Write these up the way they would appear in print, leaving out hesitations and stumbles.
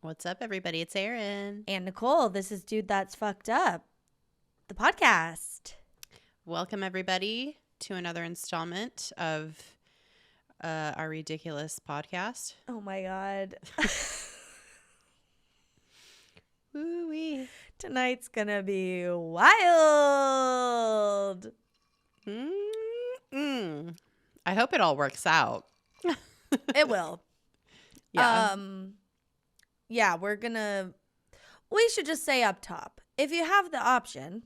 What's up, everybody? It's Erin. And Nicole. This is Dude That's Fucked Up, the podcast. Welcome, everybody, to another installment of our ridiculous podcast. Oh, my God. Woo-wee. Tonight's going to be wild. Mm-mm. I hope it all works out. It will. Yeah. Yeah, we should just say up top, if you have the option,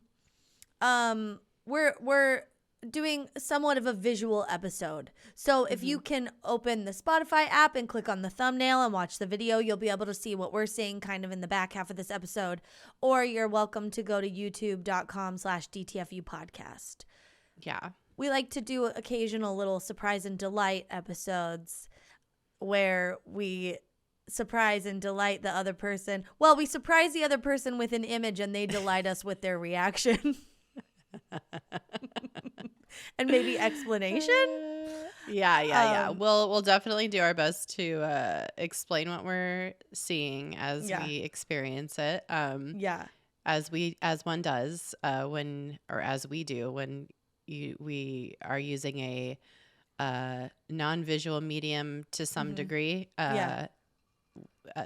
we're doing somewhat of a visual episode. So if you can open the Spotify app and click on the thumbnail and watch the video, you'll be able to see what we're seeing kind of in the back half of this episode. Or you're welcome to go to youtube.com/DTFU podcast. Yeah. We like to do occasional little surprise and delight episodes where we surprise and delight the other person. Well, we surprise the other person with an image and they delight us with their reaction. And maybe explanation. Yeah. We'll definitely do our best to explain what we're seeing as we experience it. As one does when we are using a non-visual medium to some degree.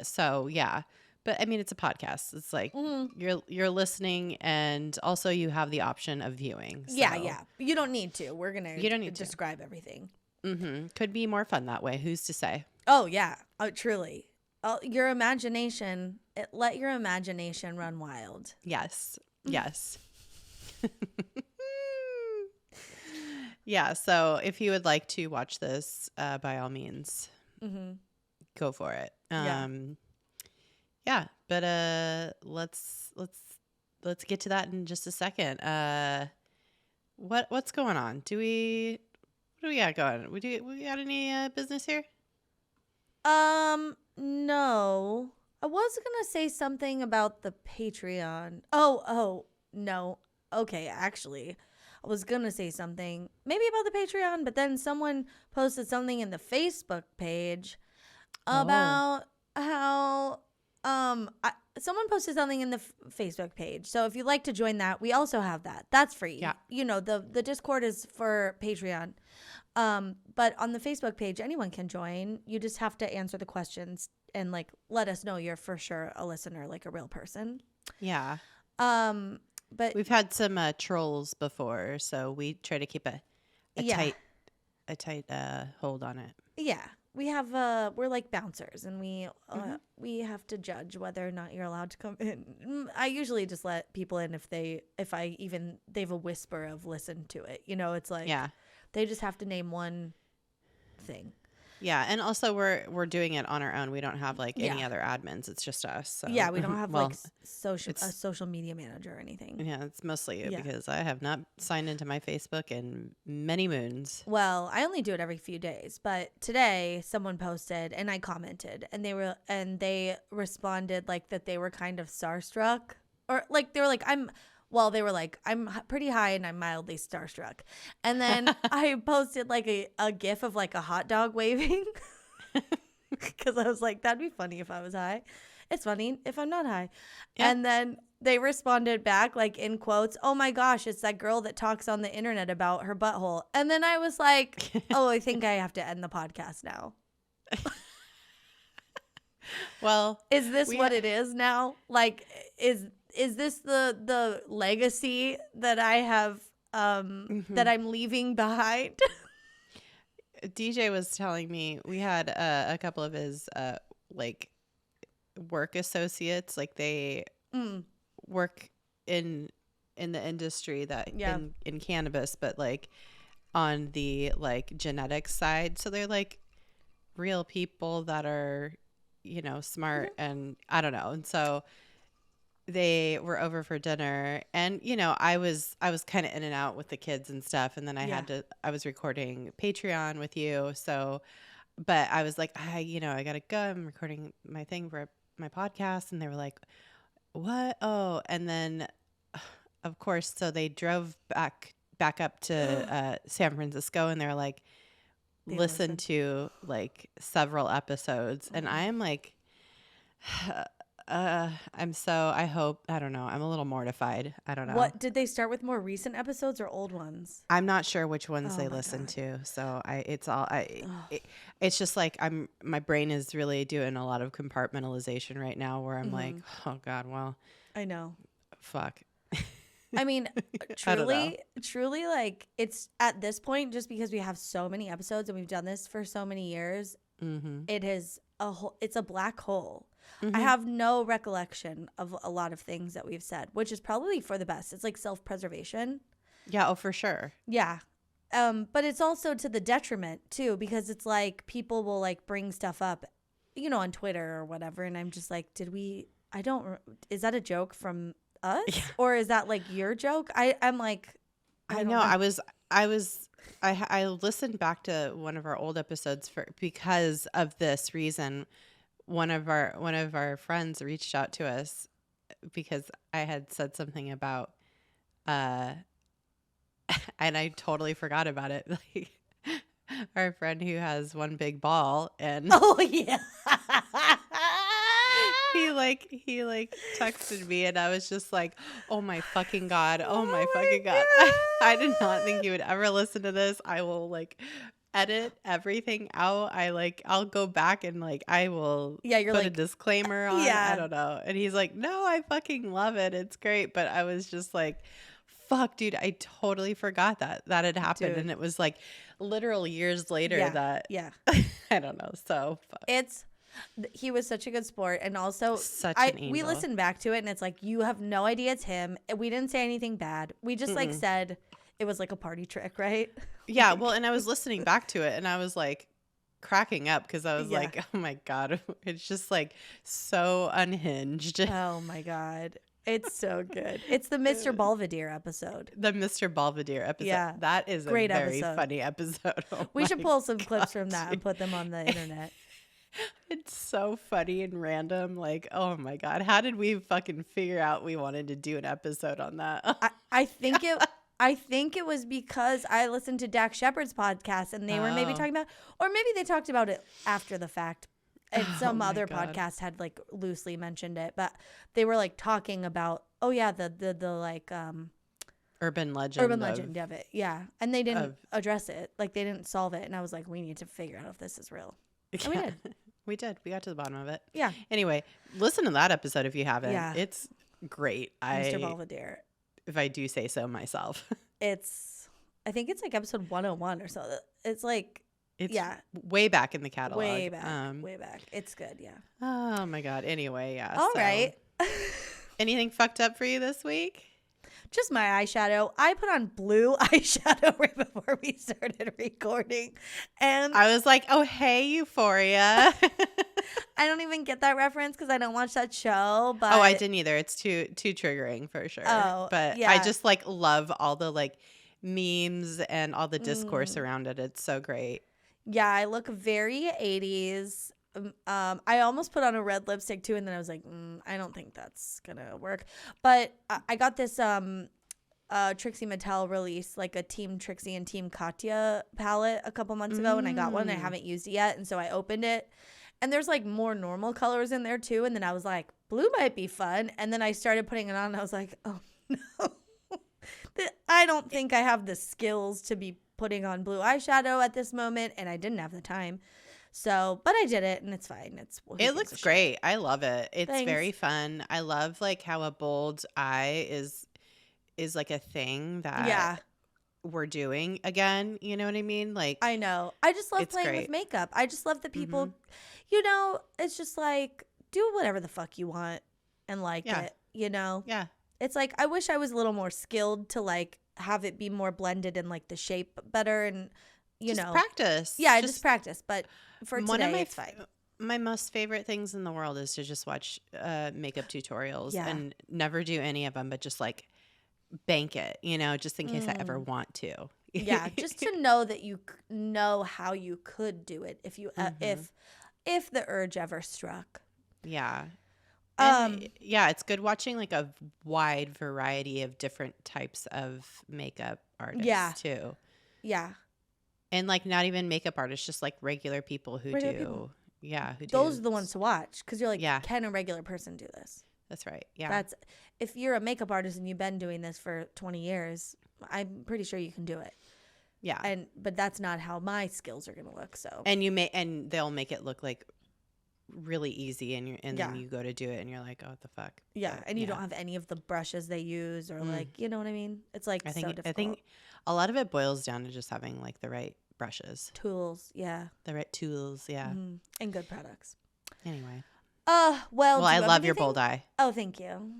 So yeah, but I mean, it's a podcast. It's like you're listening, and also you have the option of viewing. So. Yeah. You don't need to. We're gonna describe everything. Could be more fun that way. Who's to say? Oh yeah, truly. Your imagination. Let your imagination run wild. Yes. Yeah. So if you would like to watch this, by all means, go for it. Yeah. But let's get to that in just a second. What's going on? What do we got going? We got any business here? No. I was gonna say something about the Patreon. Oh no. Okay, actually, I was gonna say something maybe about the Patreon, but then someone posted something in the Facebook page about how someone posted something in the Facebook page. So if you'd like to join that, we also have that. That's free. Yeah. You know, the Discord is for Patreon. But on the Facebook page, anyone can join. You just have to answer the questions and like let us know you're for sure a listener, like a real person. Yeah. But we've had some trolls before, so we try to keep a tight hold on it. Yeah. We have we're like bouncers, and we have to judge whether or not you're allowed to come in. I usually just let people in if they have a whisper of listen to it. You know, it's like they just have to name one thing. Yeah, and also we're doing it on our own. We don't have like any other admins. It's just us. So. Yeah, we don't have a social media manager or anything. Yeah, it's mostly you because I have not signed into my Facebook in many moons. Well, I only do it every few days, but today someone posted and I commented, and they responded like that they were kind of starstruck, or like they were like I'm pretty high and I'm mildly starstruck. And then I posted like a gif of like a hot dog waving because I was like, that'd be funny if I was high. It's funny if I'm not high. Yeah. And then they responded back like in quotes, "Oh my gosh, it's that girl that talks on the internet about her butthole." And then I was like, oh, I think I have to end the podcast now. Well, is this what it is now? Like, is this the legacy that I have that I'm leaving behind? DJ was telling me we had a couple of his like work associates, like they work in the industry that in cannabis, but like on the like genetics side. So they're like real people that are, you know, smart and I don't know. And so they were over for dinner, and you know, I was kind of in and out with the kids and stuff, and then I was recording Patreon with you, so but I was like, I gotta go, I'm recording my thing for my podcast. And they were like, what? Oh. And then of course, so they drove back up to San Francisco, and they're like, listen to like several episodes. And I am like, I hope, I don't know. I'm a little mortified. I don't know. What did they start with, more recent episodes or old ones? I'm not sure which ones Oh they my listen God. to. So it's all, Ugh. it's just like my brain is really doing a lot of compartmentalization right now where I'm like, oh God, well, I know. fuck. I mean, I don't know. truly, like, it's at this point, just because we have so many episodes and we've done this for so many years, Mm-hmm. it is it's a black hole. I Mm-hmm. have no recollection of a lot of things that we've said, which is probably for the best. It's like self-preservation. Yeah. Oh, for sure. Yeah. But it's also to the detriment too, because it's like people will like bring stuff up, on Twitter or whatever. And I'm just like, is that a joke from us? Yeah. Or is that like your joke? I'm like, I don't know. know. I listened back to one of our old episodes because of this reason. One of our friends reached out to us because I had said something about, and I totally forgot about it. Like our friend who has one big ball, and Oh, yeah. he texted me, and I was just like, oh my fucking God. Oh my Oh fucking my God. I did not think he would ever listen to this. I will edit everything out. I'll go back and I will Yeah, you're put a like, disclaimer on. I yeah. don't know. And he's like, no, I fucking love it. It's great. But I was just like, fuck, dude, I totally forgot that had happened. Dude. And it was like literal years later Yeah. that Yeah. I don't know. So fuck. He was such a good sport, and also Such an we angel. listened back to it, and it's like, you have no idea it's him. We didn't say anything bad. We just like said it was like a party trick, right? Yeah, well, and I was listening back to it, and I was like cracking up because I was Yeah. like, oh my God, it's just like so unhinged. Oh my God, it's so good. It's the Mr. Belvedere episode. The Mr. Belvedere episode. Yeah. That is Great a very episode. funny episode. Oh We should my pull some clips God, from that and dude. put them on the internet. It's so funny and random. Like, oh my God, how did we fucking figure out we wanted to do an episode on that? I think it was because I listened to Dak Shepard's podcast, and they were maybe Oh. talking about, or maybe they talked about it after the fact, and some my other God. podcast had like loosely mentioned it, but they were like talking about, oh yeah, the like Urban legend of it, yeah, and they didn't of- address it, like they didn't solve it, and I was like, we need to figure out if this is real. And we did. We did. We got to the bottom of it. Yeah, Anyway, listen to that episode if you haven't. Yeah. It's great. Mr. Belvedere. If I do say so myself. I think it's like episode 101 or so. It's like, It's yeah, way back in the catalog. way back. It's good, yeah. Oh my God. Anyway, yeah. All so- right. Anything fucked up for you this week? Just my eyeshadow. I put on blue eyeshadow right before we started recording. And I was like, oh, hey, Euphoria. I don't even get that reference because I don't watch that show. But Oh, I didn't either. It's too triggering for sure. Oh, but yeah. I just love all the memes and all the discourse around it. It's so great. Yeah, I look very 80s. I almost put on a red lipstick too, and then I was like, I don't think that's gonna work. But I got this Trixie Mattel release, like a Team Trixie and Team Katya palette a couple months ago, and I got one and I haven't used it yet, and so I opened it, and there's like more normal colors in there too, and then I was like, blue might be fun, and then I started putting it on, and I was like, oh no, I don't think I have the skills to be putting on blue eyeshadow at this moment, and I didn't have the time. So, but I did it, and it's fine. It looks great. I love it. It's Thanks. very fun. I love how a bold eye is like a thing that we're doing again. You know what I mean? I know. I just love It's playing great. with makeup. I just love that people, it's just like, do whatever the fuck you want and like Yeah. it, Yeah. It's like, I wish I was a little more skilled to have it be more blended and the shape better and, Just practice. Yeah, I just practice. But for one of today, my it's fine. My most favorite things in the world is to just watch makeup tutorials and never do any of them, but just bank it, just in case I ever want to. Yeah, just to know that you know how you could do it if you if the urge ever struck. Yeah. And, yeah, it's good watching a wide variety of different types of makeup artists too. Yeah. And not even makeup artists, just regular people who do who those do. are the ones to watch because you're like, Yeah. can a regular person do this? That's right. Yeah. That's if you're a makeup artist and you've been doing this for 20 years, I'm pretty sure you can do it. Yeah. But that's not how my skills are gonna look. So And they'll make it look like really easy, and then you go to do it and you're like, oh, what the fuck. Yeah, But, and you don't have any of the brushes they use, or like, you know what I mean? It's like I so difficult. I think a lot of it boils down to just having like the right brushes, Tools, yeah, the right tools. Yeah. and good products. Anyway. Well, I do you love have your anything? bold eye. Oh, thank you.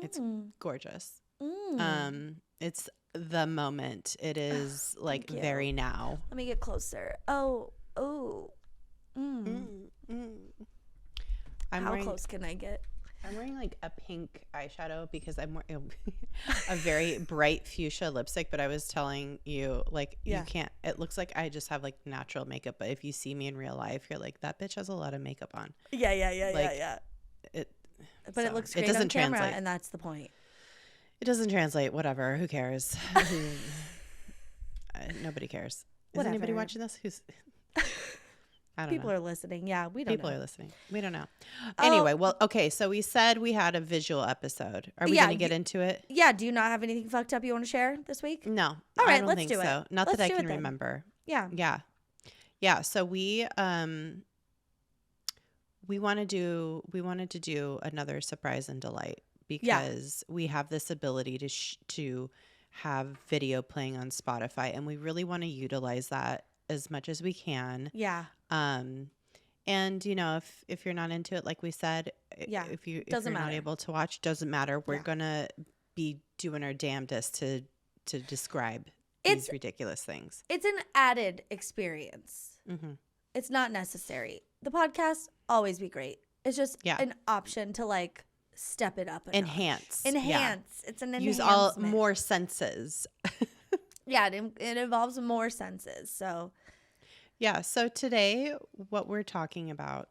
It's gorgeous. Mm. It's the moment. It is like you. very now. Let me get closer. Oh. How close can I get? I'm wearing like a pink eyeshadow because I'm wearing a very bright fuchsia lipstick, but I was telling you, like, you can't, it looks like I just have like natural makeup, but if you see me in real life, you're like, that bitch has a lot of makeup on. Yeah. But it looks great on camera, and that's the point. It doesn't translate. Whatever. Who cares? Nobody cares. Is anybody watching this? I don't know. People are listening. Yeah, we don't know. People are listening. We don't know. Anyway, well, okay. So we said we had a visual episode. Are we going to get into it? Yeah. Do you not have anything fucked up you want to share this week? No. All right, I don't think do it. so. Not Let's that I do can it then. remember. Yeah. Yeah. So we wanted to do another surprise and delight because we have this ability to have video playing on Spotify, and we really want to utilize that as much as we can. Yeah. And you know, if you're not into it, like we said, if you're not able to watch, doesn't matter. We're gonna be doing our damnedest to describe these ridiculous things. It's an added experience. It's not necessary. The podcast always be great. It's just an option to like step it up. Enhance. Yeah. It's an enhancement. Use all more senses. Yeah, it involves more senses. So. Yeah, so today what we're talking about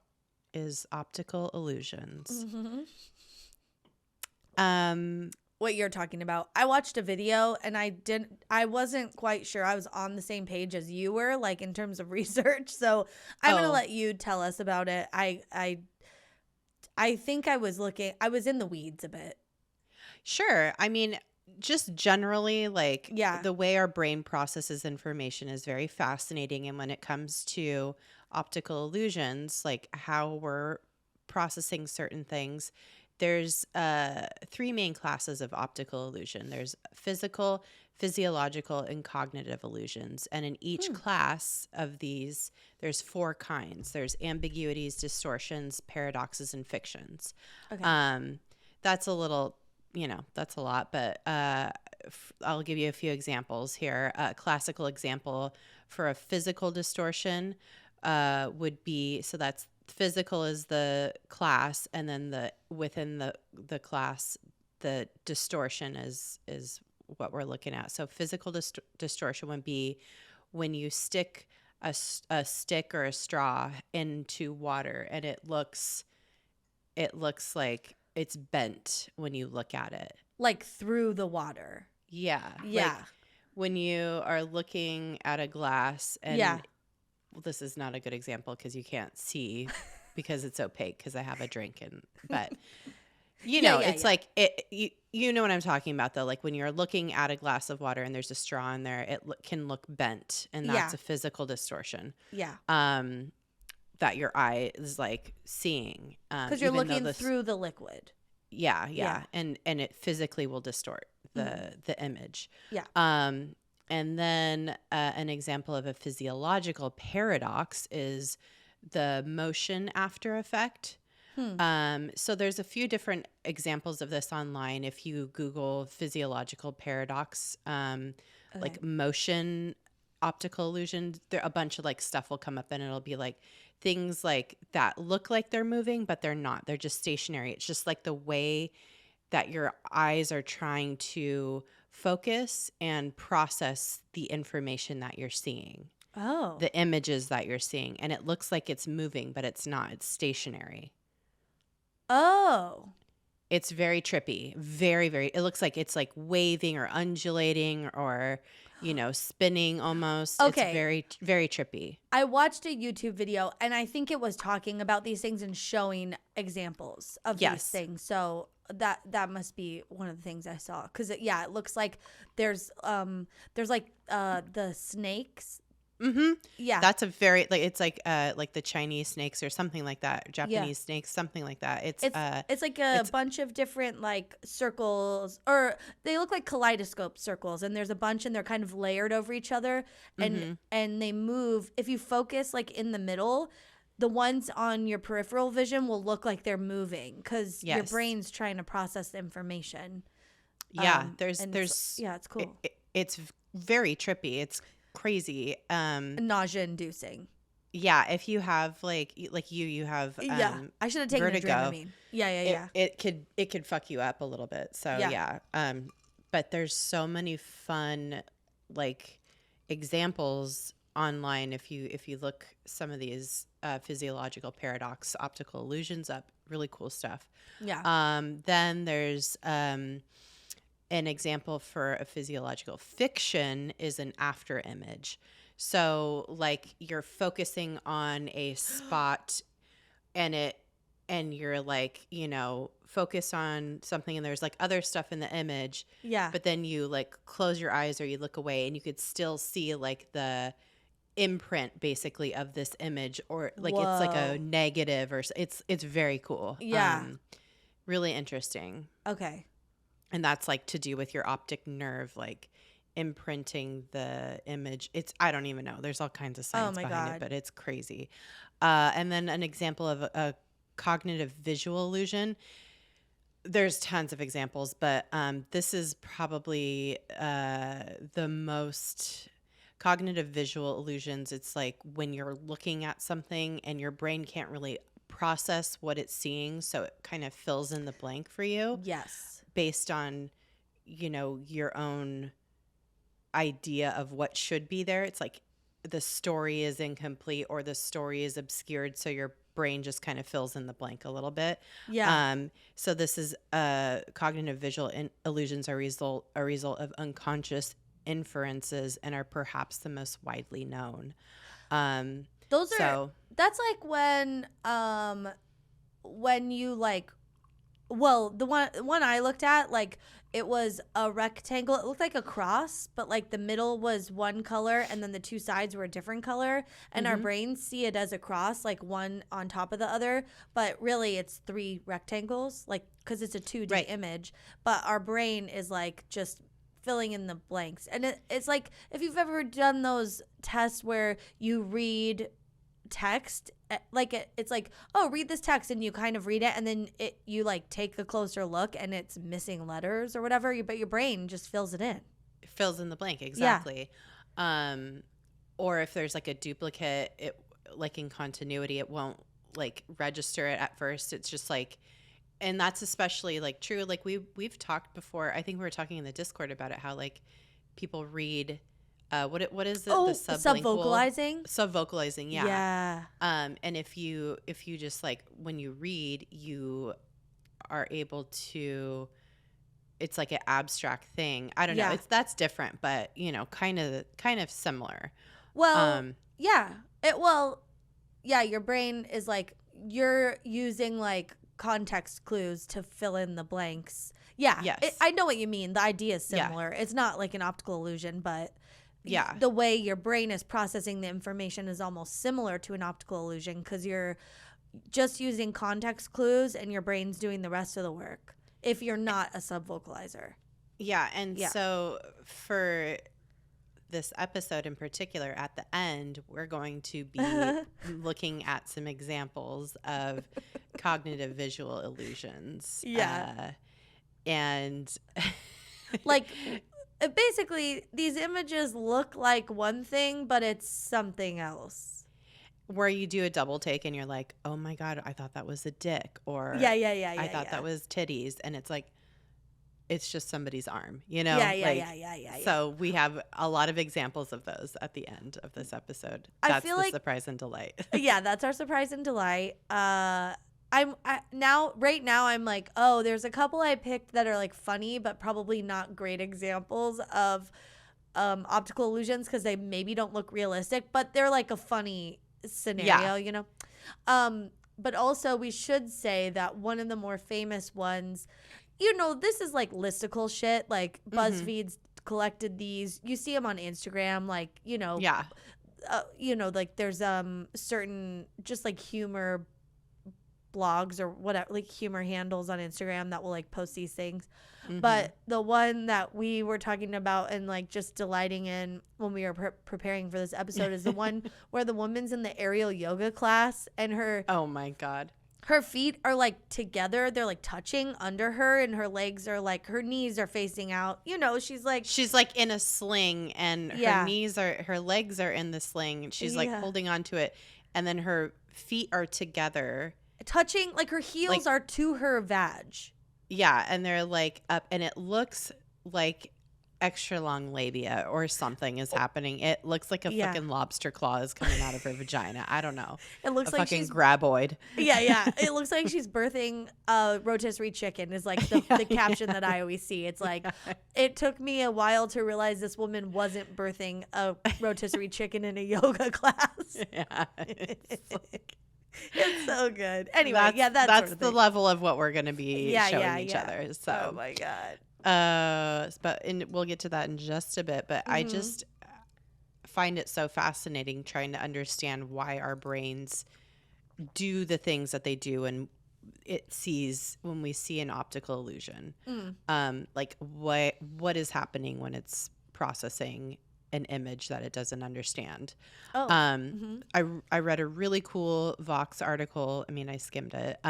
is optical illusions. What you're talking about. I watched a video and I wasn't quite sure I was on the same page as you were, like in terms of research. So I'm going to let you tell us about it. I think I was in the weeds a bit. Sure. I mean, just generally, like the way our brain processes information is very fascinating. And when it comes to optical illusions, like how we're processing certain things, there's 3 main classes of optical illusion. There's physical, physiological, and cognitive illusions. And in each class of these, there's 4 kinds. There's ambiguities, distortions, paradoxes, and fictions. Okay. That's a little... that's a lot, but I'll give you a few examples here. A classical example for a physical distortion would be, so that's physical is the class, and then within the class, the distortion is what we're looking at. So physical distortion would be when you stick a stick or a straw into water, and it looks like it's bent when you look at it. Like through the water. Yeah. Like when you are looking at a glass and well, this is not a good example because you can't see because it's opaque because I have a drink but it's like you know what I'm talking about though. Like when you're looking at a glass of water and there's a straw in there, it can look bent, and that's a physical distortion. Yeah. That your eye is like seeing because you're looking through the liquid. Yeah. And it physically will distort the image. Yeah. And then an example of a physiological paradox is the motion after effect. So there's a few different examples of this online. If you Google physiological paradox, like motion optical illusion, there a bunch of like stuff will come up, and it'll be like things like that look like they're moving, but they're not. They're just stationary. It's just like the way that your eyes are trying to focus and process the information that you're seeing. Oh. The images that you're seeing. And it looks like it's moving, but it's not. It's stationary. Oh. It's very trippy. Very, very. It looks like it's like waving or undulating or spinning almost. Okay. It's very, very trippy. I watched a YouTube video, and I think it was talking about these things and showing examples of these things. So that must be one of the things I saw, because it looks like there's like the snakes. Mm-hmm. Yeah, that's a very it's like the Chinese snakes or something like that, Japanese snakes, something like that. It's like a bunch of different like circles, or they look like kaleidoscope circles, and there's a bunch, and they're kind of layered over each other, and they move. If you focus like in the middle, the ones on your peripheral vision will look like they're moving, because your brain's trying to process the information. Yeah, it's cool. It's very trippy. It's crazy, nausea inducing. Yeah, if you have like you have I should have taken vertigo. A Dramamine. Yeah. It could fuck you up a little bit. So but there's so many fun like examples online. If you look some of these physiological paradox, optical illusions up, really cool stuff. Then there's an example for a physiological fiction is an after image. So like you're focusing on a spot and you're like, focus on something, and there's like other stuff in the image. Yeah. But then you like close your eyes or you look away, and you could still see like the imprint basically of this image, or like it's like a negative, or it's very cool. Yeah. Really interesting. Okay. And that's like to do with your optic nerve, like imprinting the image. I don't even know. There's all kinds of science behind it, but it's crazy. And then an example of a cognitive visual illusion. There's tons of examples, but this is probably the most cognitive visual illusions. It's like when you're looking at something and your brain can't really process what it's seeing, so it kind of fills in the blank for you. Yes. Based on, your own idea of what should be there. It's like the story is incomplete or the story is obscured, so your brain just kind of fills in the blank a little bit. Yeah. So this is cognitive visual illusions are a result of unconscious inferences and are perhaps the most widely known. That's like when you like. Well, the one I looked at, like, it was a rectangle. It looked like a cross, but like the middle was one color and then the two sides were a different color. And our brains see it as a cross, like one on top of the other. But really, it's three rectangles, like, because it's a 2D image. But our brain is like just filling in the blanks. And it's like, if you've ever done those tests where you read text, like it's like, oh, read this text, and you kind of read it, and then you like take a closer look and it's missing letters or whatever, but your brain just fills it in. It fills in the blank, exactly. Or if there's like a duplicate, it like in continuity, it won't like register it at first. It's just like, and that's especially like true, like we've talked before, I think we were talking in the Discord about it, how like people read what is it? The subvocalizing, yeah. Yeah. And if you just like when you read, you are able to. It's like an abstract thing. I don't know. That's different, but kind of similar. Well, your brain is like you're using like context clues to fill in the blanks. Yeah. Yes. I know what you mean. The idea is similar. Yeah. It's not like an optical illusion, but. Yeah, the way your brain is processing the information is almost similar to an optical illusion, because you're just using context clues and your brain's doing the rest of the work if you're not a subvocalizer. Yeah, and so for this episode in particular, at the end, we're going to be looking at some examples of cognitive visual illusions. Yeah. And like... Basically, these images look like one thing, but it's something else. Where you do a double take and you're like, oh my God, I thought that was a dick. Or I thought that was titties. And it's like, it's just somebody's arm, Yeah. So we have a lot of examples of those at the end of this episode. That's the surprise and delight. Yeah, that's our surprise and delight. Right now I'm like, oh, there's a couple I picked that are like funny, but probably not great examples of optical illusions because they maybe don't look realistic, but they're like a funny scenario, you know. But also we should say that one of the more famous ones, you know, this is like listicle shit. Like BuzzFeed's collected these. You see them on Instagram, like, you know, you know, like there's certain just like humor blogs or whatever, like humor handles on Instagram that will like post these things. But the one that we were talking about and like just delighting in when we were preparing for this episode is the one where the woman's in the aerial yoga class and her oh my God, her feet are like together, they're like touching under her, and her legs are like, her knees are facing out, you know. She's like in a sling, and her legs are in the sling, and she's like holding on to it, and then her feet are together, touching, like her heels are to her vag. Yeah, and they're like up, and it looks like extra long labia or something is happening. It looks like a fucking lobster claw is coming out of her vagina. I don't know. It looks a like fucking graboid. Yeah. It looks like she's birthing a rotisserie chicken is like the caption that I always see. It's like, it took me a while to realize this woman wasn't birthing a rotisserie chicken in a yoga class. Yeah. It's so good. Anyway, that's sort of the level of what we're going to be showing each other. So, oh my God. But we'll get to that in just a bit. But I just find it so fascinating trying to understand why our brains do the things that they do, and it sees when we see an optical illusion. Like what is happening when it's processing an image that it doesn't understand. I read a really cool Vox article. I mean, I skimmed it.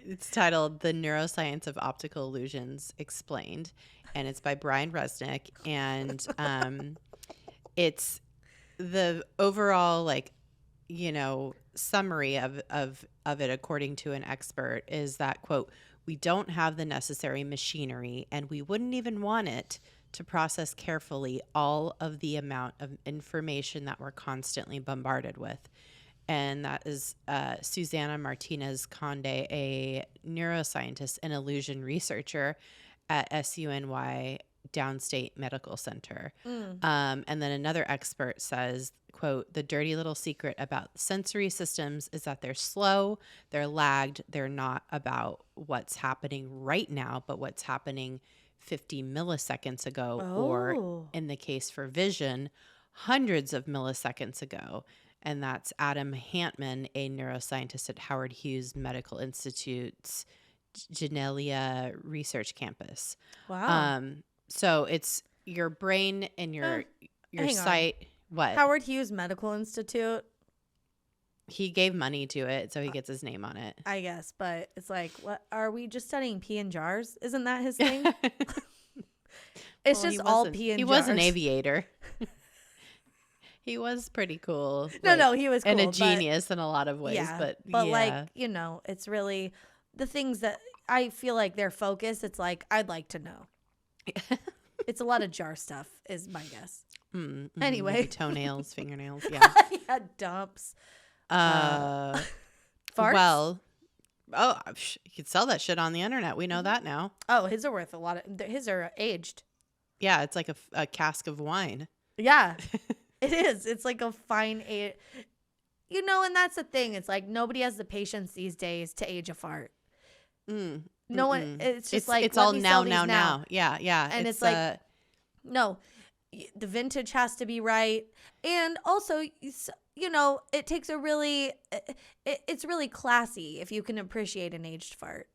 It's titled "The Neuroscience of Optical Illusions Explained," and it's by Brian Resnick. And it's the overall, like, you know, summary of it, according to an expert, is that, quote, "We don't have the necessary machinery, and we wouldn't even want it, to process carefully all of the amount of information that we're constantly bombarded with." And that is Susana Martinez Conde, a neuroscientist and illusion researcher at SUNY Downstate Medical Center. And then another expert says, quote, "The dirty little secret about sensory systems is that they're slow, they're lagged, they're not about what's happening right now, but what's happening 50 milliseconds ago, or in the case for vision, hundreds of milliseconds ago." And that's Adam Hantman, a neuroscientist at Howard Hughes Medical Institute's Genelia Research Campus. Wow. So it's your brain and your sight. What? Howard Hughes Medical Institute. He gave money to it, so he gets his name on it. I guess, but it's like, what are we just studying pee in jars? Isn't that his thing? It's just all pee in jars. He was an aviator. He was pretty cool. No, he was cool. And a genius in a lot of ways. Yeah, but like, you know, it's really the things that I feel like their focus, it's like, I'd like to know. It's a lot of jar stuff is my guess. Anyway. Maybe toenails, fingernails, yeah. Yeah, dumps. Farts? Well, you could sell that shit on the internet. We know that now. Oh, his are worth a lot of, his are aged. Yeah, it's like a cask of wine. Yeah, it is. It's like a fine age. You know, and that's the thing. It's like nobody has the patience these days to age a fart. No one. It's just like, it's all now. Yeah. And it's like, no, the vintage has to be right. And also, you know, it takes a really, it's really classy if you can appreciate an aged fart.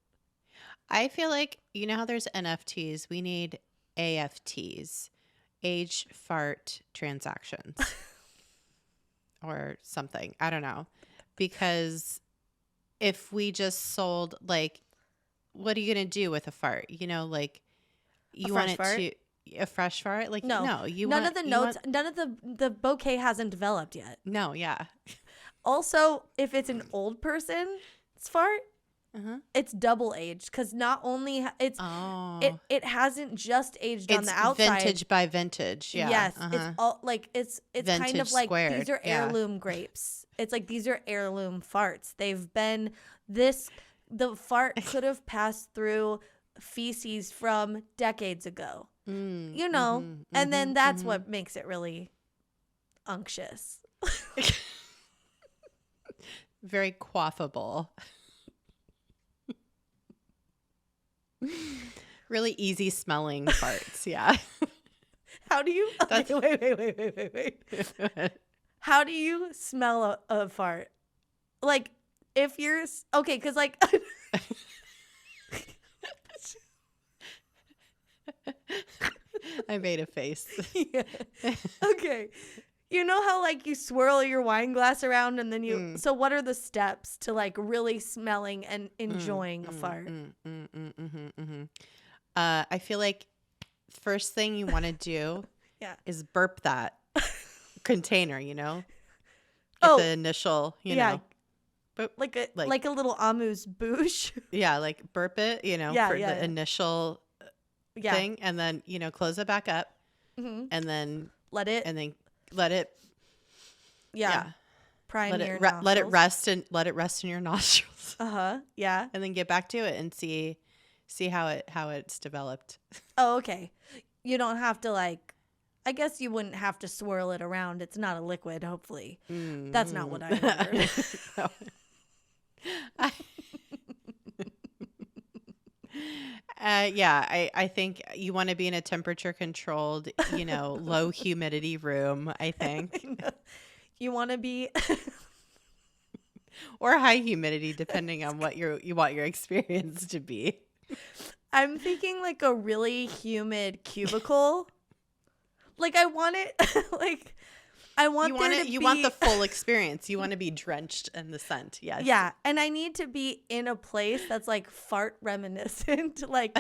I feel like, you know how there's NFTs? We need AFTs, age fart transactions or something. I don't know. Because if we just sold, like, what are you going to do with a fart? You know, like, you want it to a fresh fart? Like, no, none of the bouquet hasn't developed yet. No, yeah. Also, if it's an old person's fart, it's double aged, because not only it hasn't just aged on the outside. Vintage by vintage. Yeah. Yes, it's all like it's kind of like squared. These are heirloom grapes. It's like these are heirloom farts. They've been the fart could have passed through feces from decades ago. Mm, You know, mhm, and then mhm, that's mhm. what makes it really unctuous. Very quaffable. Really easy smelling farts. Yeah. How do you? Okay, That's wait. How do you smell a fart? Like, if you're okay, because like, I made a face. yeah. Okay, you know how like you swirl your wine glass around and then you. Mm. So, what are the steps to like really smelling and Mm, enjoying a mm, fart? I feel like first thing you want to do Yeah. is burp that container, Get Oh, the initial, yeah, boop, like a little amuse bouche. yeah, like burp it, Yeah, for yeah, the yeah. initial Yeah. thing, and then, close it back up, Mm-hmm. and then Let it. let it, Yeah. Prime your let it nostrils. rest in your nostrils, Yeah. and then get back to it and see how it's developed. Oh, okay. You don't have to like. I guess you wouldn't have to swirl it around. It's not a liquid, hopefully. That's not what I ordered. No. I think you want to be in a temperature controlled, low humidity room, I think, You want to be. or high humidity, depending on what you want your experience to be. I'm thinking like a really humid cubicle. Like I want it. Like I want You want the full experience. You want to be drenched in the scent. Yes. Yeah, and I need to be in a place that's like fart reminiscent. Like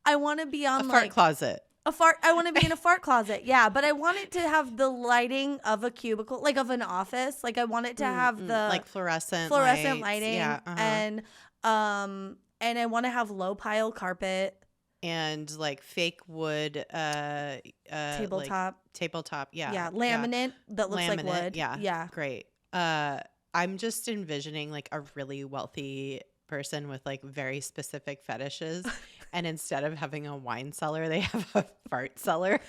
I want to be on A fart like closet. I want to be in a fart closet. Yeah, but I want it to have the lighting of a cubicle, like of an office. Like I want it to have the like fluorescent lighting, Yeah, and I want to have low pile carpet, and like fake wood tabletop. Tabletop, yeah. Yeah, laminate that looks like wood. Yeah. Yeah. Great. I'm just envisioning like a really wealthy person with like very specific fetishes, and instead of having a wine cellar, they have a fart cellar.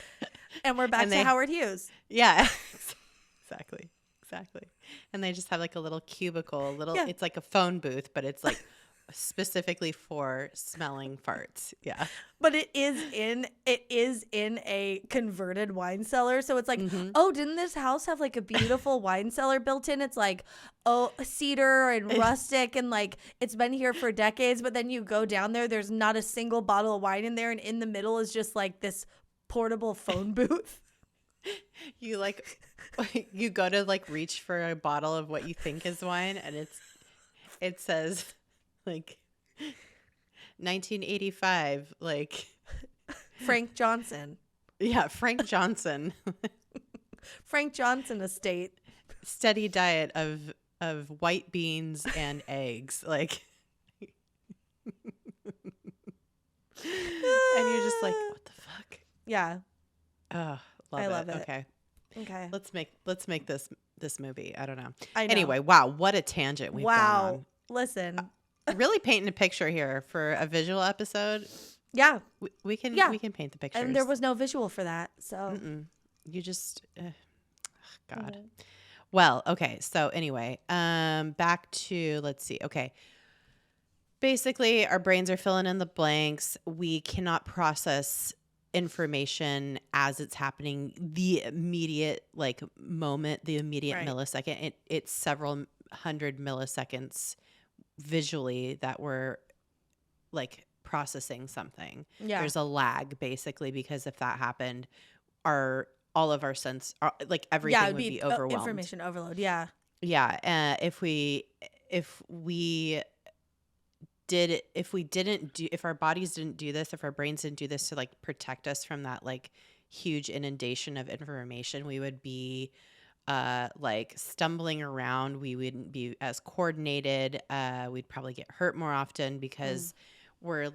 And we're back to Howard Hughes. Yeah. Exactly. And they just have like a little cubicle, it's like a phone booth, but it's like specifically for smelling farts. Yeah. But it is in a converted wine cellar. So it's like, oh, didn't this house have like a beautiful wine cellar built in? It's like, oh, cedar and rustic, and like it's been here for decades. But then you go down there's not a single bottle of wine in there, and in the middle is just like this portable phone booth. You you go to like reach for a bottle of what you think is wine, and it says like 1985, like Frank Johnson. Yeah, Frank Johnson. Frank Johnson estate. Steady diet of white beans and eggs, like. And you're just like, what the fuck? Yeah. Oh, I love it. Okay. Let's make this movie. I don't know. I know. Anyway, wow, what a tangent we've gone on. Listen. Really painting a picture here for a visual episode. Yeah. We can paint the pictures. And there was no visual for that. So you just God. Mm-hmm. Well, okay. So anyway, back to, let's see. Okay. Basically, our brains are filling in the blanks. We cannot process information as it's happening, the immediate moment, the immediate millisecond. It's several hundred milliseconds visually that we're processing something. Yeah. There's a lag basically, because if that happened, all of our sense, everything would be overwhelmed. Information overload. Yeah. Yeah. If our bodies didn't do this, if our brains didn't do this to protect us from that huge inundation of information, we would be stumbling around. We wouldn't be as coordinated. We'd probably get hurt more often because we're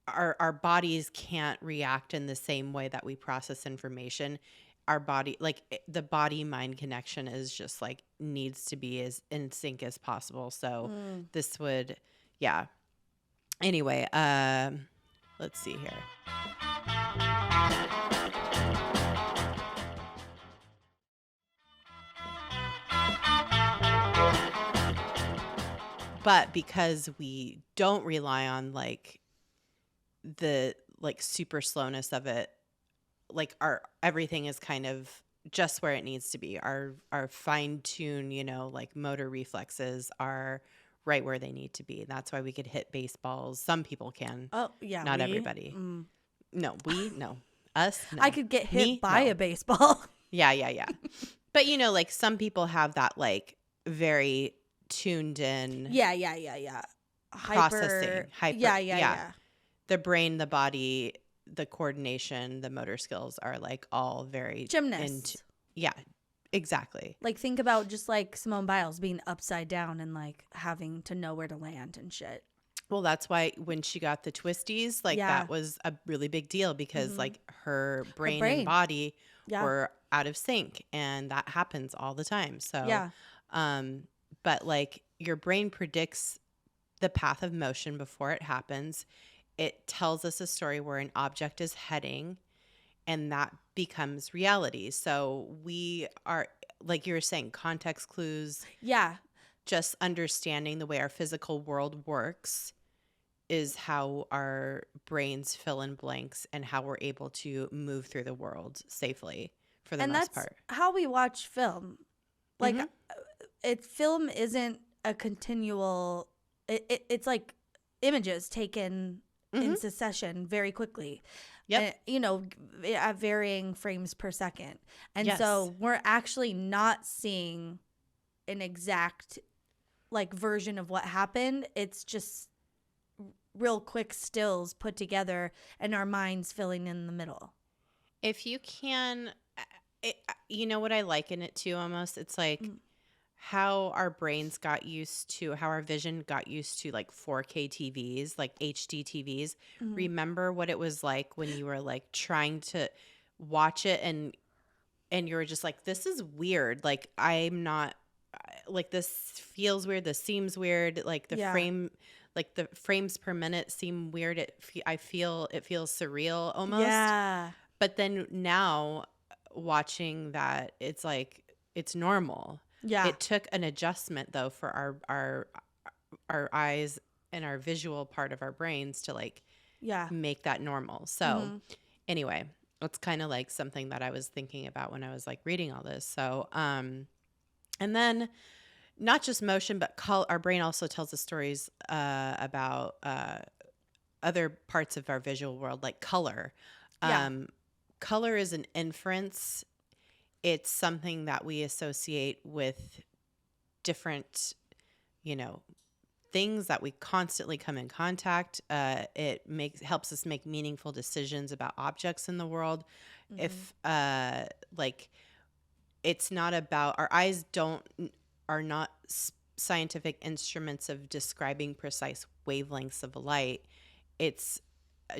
our bodies can't react in the same way that we process information. Our body, the body mind connection is just needs to be as in sync as possible. So this would, Anyway, let's see here. But because we don't rely on like the like super slowness of it, like our everything is kind of just where it needs to be. Our fine tune, you know, like motor reflexes are right where they need to be. That's why we could hit baseballs. Some people can. Oh, yeah. Not everybody. No, us, no. I could get hit Me, by no. a baseball. Yeah. But you know, like some people have that like very tuned in Yeah. processing. Yeah. The brain, the body, the coordination, the motor skills are like all very Gymnasts. Yeah, exactly. Like think about just like Simone Biles being upside down and like having to know where to land and shit. Well, that's why when she got the twisties, like that was a really big deal because like her brain and body were out of sync, and that happens all the time. So, but like your brain predicts the path of motion before it happens. It tells us a story where an object is heading, and that becomes reality. So we are, like you were saying, context clues. Yeah. Just understanding the way our physical world works is how our brains fill in blanks and how we're able to move through the world safely for the most part. And that's how we watch film. Like film isn't a continual, it's like images taken in succession very quickly. Yep. You know, at varying frames per second. And so we're actually not seeing an exact like version of what happened. It's just real quick stills put together and our minds filling in the middle. If you can, you know what I liken it to almost? It's like how our brains got used to, how our vision got used to like 4K TVs, like HD TVs. Remember what it was like when you were like trying to watch it and you were just like, this is weird. Like I'm not, like this feels weird. This seems weird. Like the frame, like the frames per minute seem weird. I feel it feels surreal almost. Yeah. But then now watching that, it's like, it's normal. Yeah. It took an adjustment though for our eyes and our visual part of our brains to like make that normal. So anyway, it's kind of like something that I was thinking about when I was like reading all this. So and then not just motion, but our brain also tells us stories about other parts of our visual world, like color. Color is an inference. It's something that we associate with different, you know, things that we constantly come in contact. It helps us make meaningful decisions about objects in the world. If like it's not about, our eyes are not scientific instruments of describing precise wavelengths of light. It's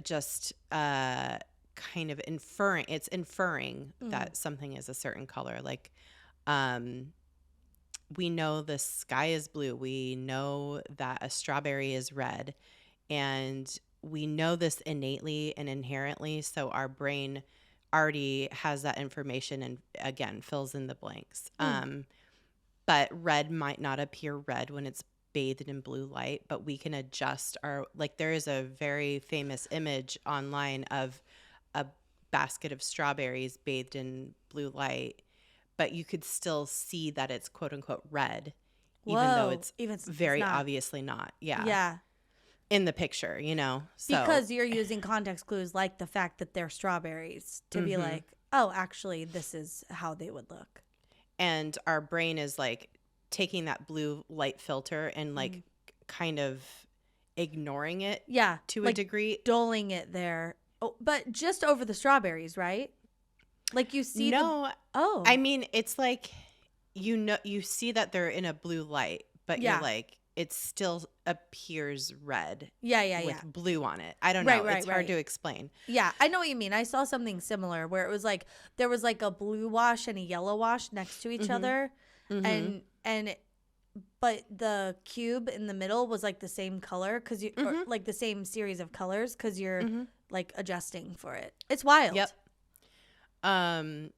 just kind of inferring. It's inferring that something is a certain color. Like we know the sky is blue. We know that a strawberry is red. And we know this innately and inherently. So our brain already has that information and, again, fills in the blanks. But red might not appear red when it's bathed in blue light, but we can adjust like there is a very famous image online of a basket of strawberries bathed in blue light, but you could still see that it's quote unquote red, even though it's very obviously not. Yeah. In the picture, you know, so. Because you're using context clues like the fact that they're strawberries to be like, oh, actually, this is how they would look. And our brain is like taking that blue light filter and like kind of ignoring it to a degree. Dulling it there. Oh, but just over the strawberries, right? Like you see I mean, it's like, you know, you see that they're in a blue light, but you're like, it still appears red. With blue on it. I don't know. It's hard to explain. Yeah, I know what you mean. I saw something similar where it was like there was like a blue wash and a yellow wash next to each other, and but the cube in the middle was like the same color because you or like the same series of colors because you're like adjusting for it. It's wild. Yep.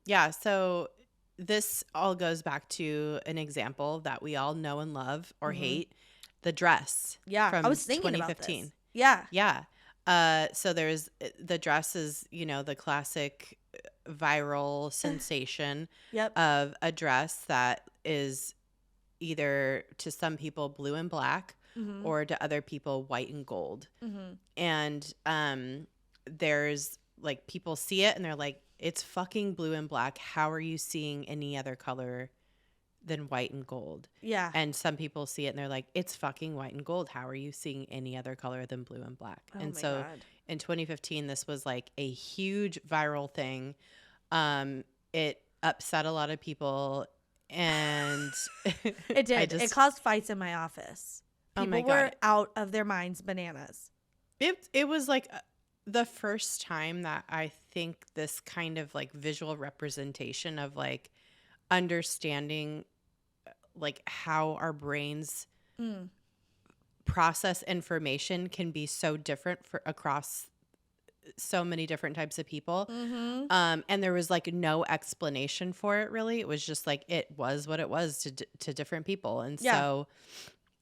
Yeah, so this all goes back to an example that we all know and love or hate, the dress. Yeah, from I was thinking 2015. about this. Yeah. Yeah. So there's the dress is, the classic viral sensation Yep. of a dress that is either to some people blue and black or to other people white and gold. And there's like people see it and they're like, it's fucking blue and black. How are you seeing any other color than white and gold? Yeah. And some people see it and they're like, it's fucking white and gold. How are you seeing any other color than blue and black? Oh And my so God. in 2015, this was like a huge viral thing. It upset a lot of people. And It did. It caused fights in my office. Oh People my God. were out of their minds bananas. It was like the first time that I think this kind of like visual representation of like understanding like how our brains process information can be so different for across so many different types of people. And there was like no explanation for it really. It was just like it was what it was to different people. And so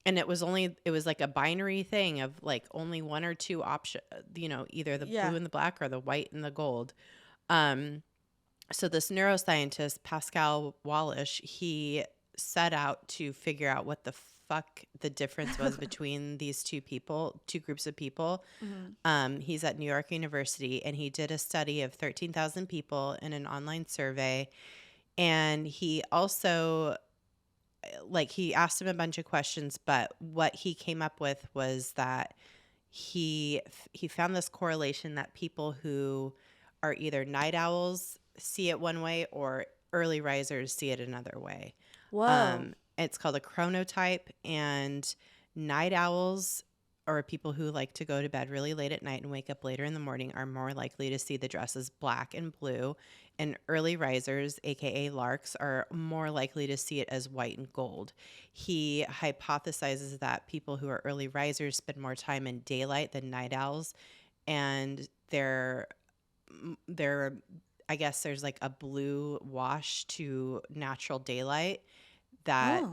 and it was like a binary thing of like only one or two options, either the blue and the black or the white and the gold. So this neuroscientist, Pascal Wallish, he set out to figure out what the fuck the difference was between these two groups of people. He's at New York University and he did a study of 13,000 people in an online survey. And he also he asked him a bunch of questions, but what he came up with was that he found this correlation that people who are either night owls see it one way or early risers see it another way. Whoa. It's called a chronotype, and night owls or people who like to go to bed really late at night and wake up later in the morning are more likely to see the dresses black and blue, and early risers, aka larks, are more likely to see it as white and gold. He hypothesizes that people who are early risers spend more time in daylight than night owls, and they're I guess there's like a blue wash to natural daylight that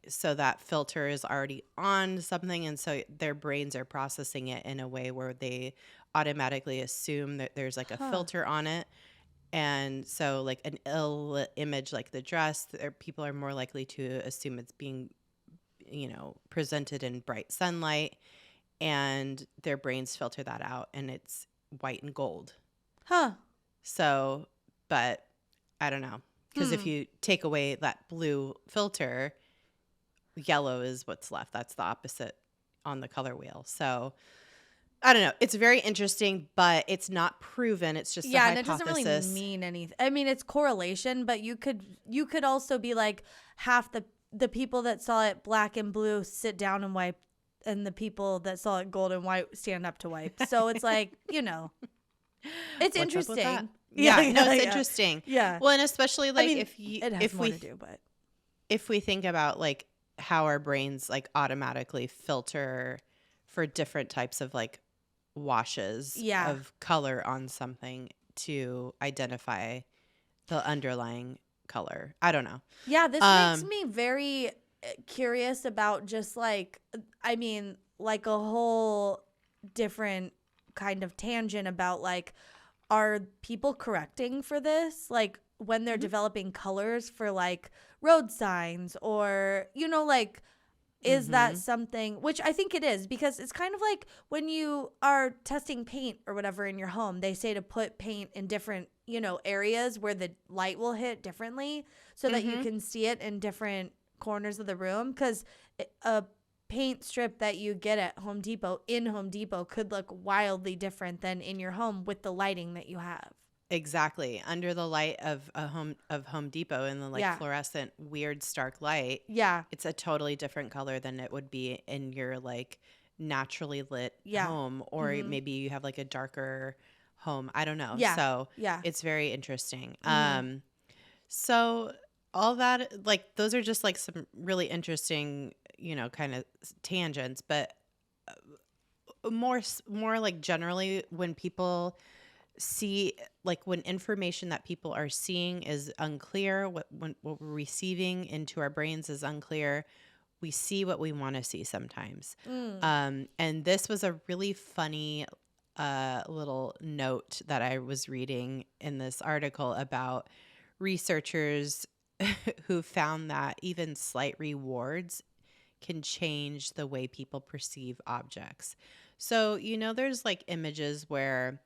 so that filter is already on something, and so their brains are processing it in a way where they automatically assume that there's like a filter on it. And so like an ill image like the dress, people are more likely to assume it's being presented in bright sunlight, and their brains filter that out and it's white and gold. So, but I don't know, because if you take away that blue filter, yellow is what's left. That's the opposite on the color wheel. So I don't know. It's very interesting, but it's not proven. It's just a hypothesis. And it doesn't really mean anything. I mean, it's correlation, but you could also be like half the people that saw it black and blue sit down and wipe, and the people that saw it gold and white stand up to wipe. So it's like, it's interesting. It's interesting. Yeah. Well, and especially like if we think about like how our brains like automatically filter for different types of like washes of color on something to identify the underlying color. I don't know. Yeah, this makes me very curious about just like, I mean, like a whole different kind of tangent about like, are people correcting for this? Like when they're developing colors for like road signs or, like, is that something, which I think it is, because it's kind of like when you are testing paint or whatever in your home, they say to put paint in different, areas where the light will hit differently so that you can see it in different corners of the room. Because a paint strip that you get at Home Depot could look wildly different than in your home with the lighting that you have. Exactly. Under the light of Home Depot in the like fluorescent weird stark light. Yeah. It's a totally different color than it would be in your like naturally lit home, or maybe you have like a darker home. I don't know. Yeah. So it's very interesting. So all that, like, those are just like some really interesting, kind of tangents, but more like generally when people see, like, when information that people are seeing is unclear, what we're receiving into our brains is unclear, we see what we want to see sometimes. And this was a really funny little note that I was reading in this article about researchers who found that even slight rewards can change the way people perceive objects. So, there's like images where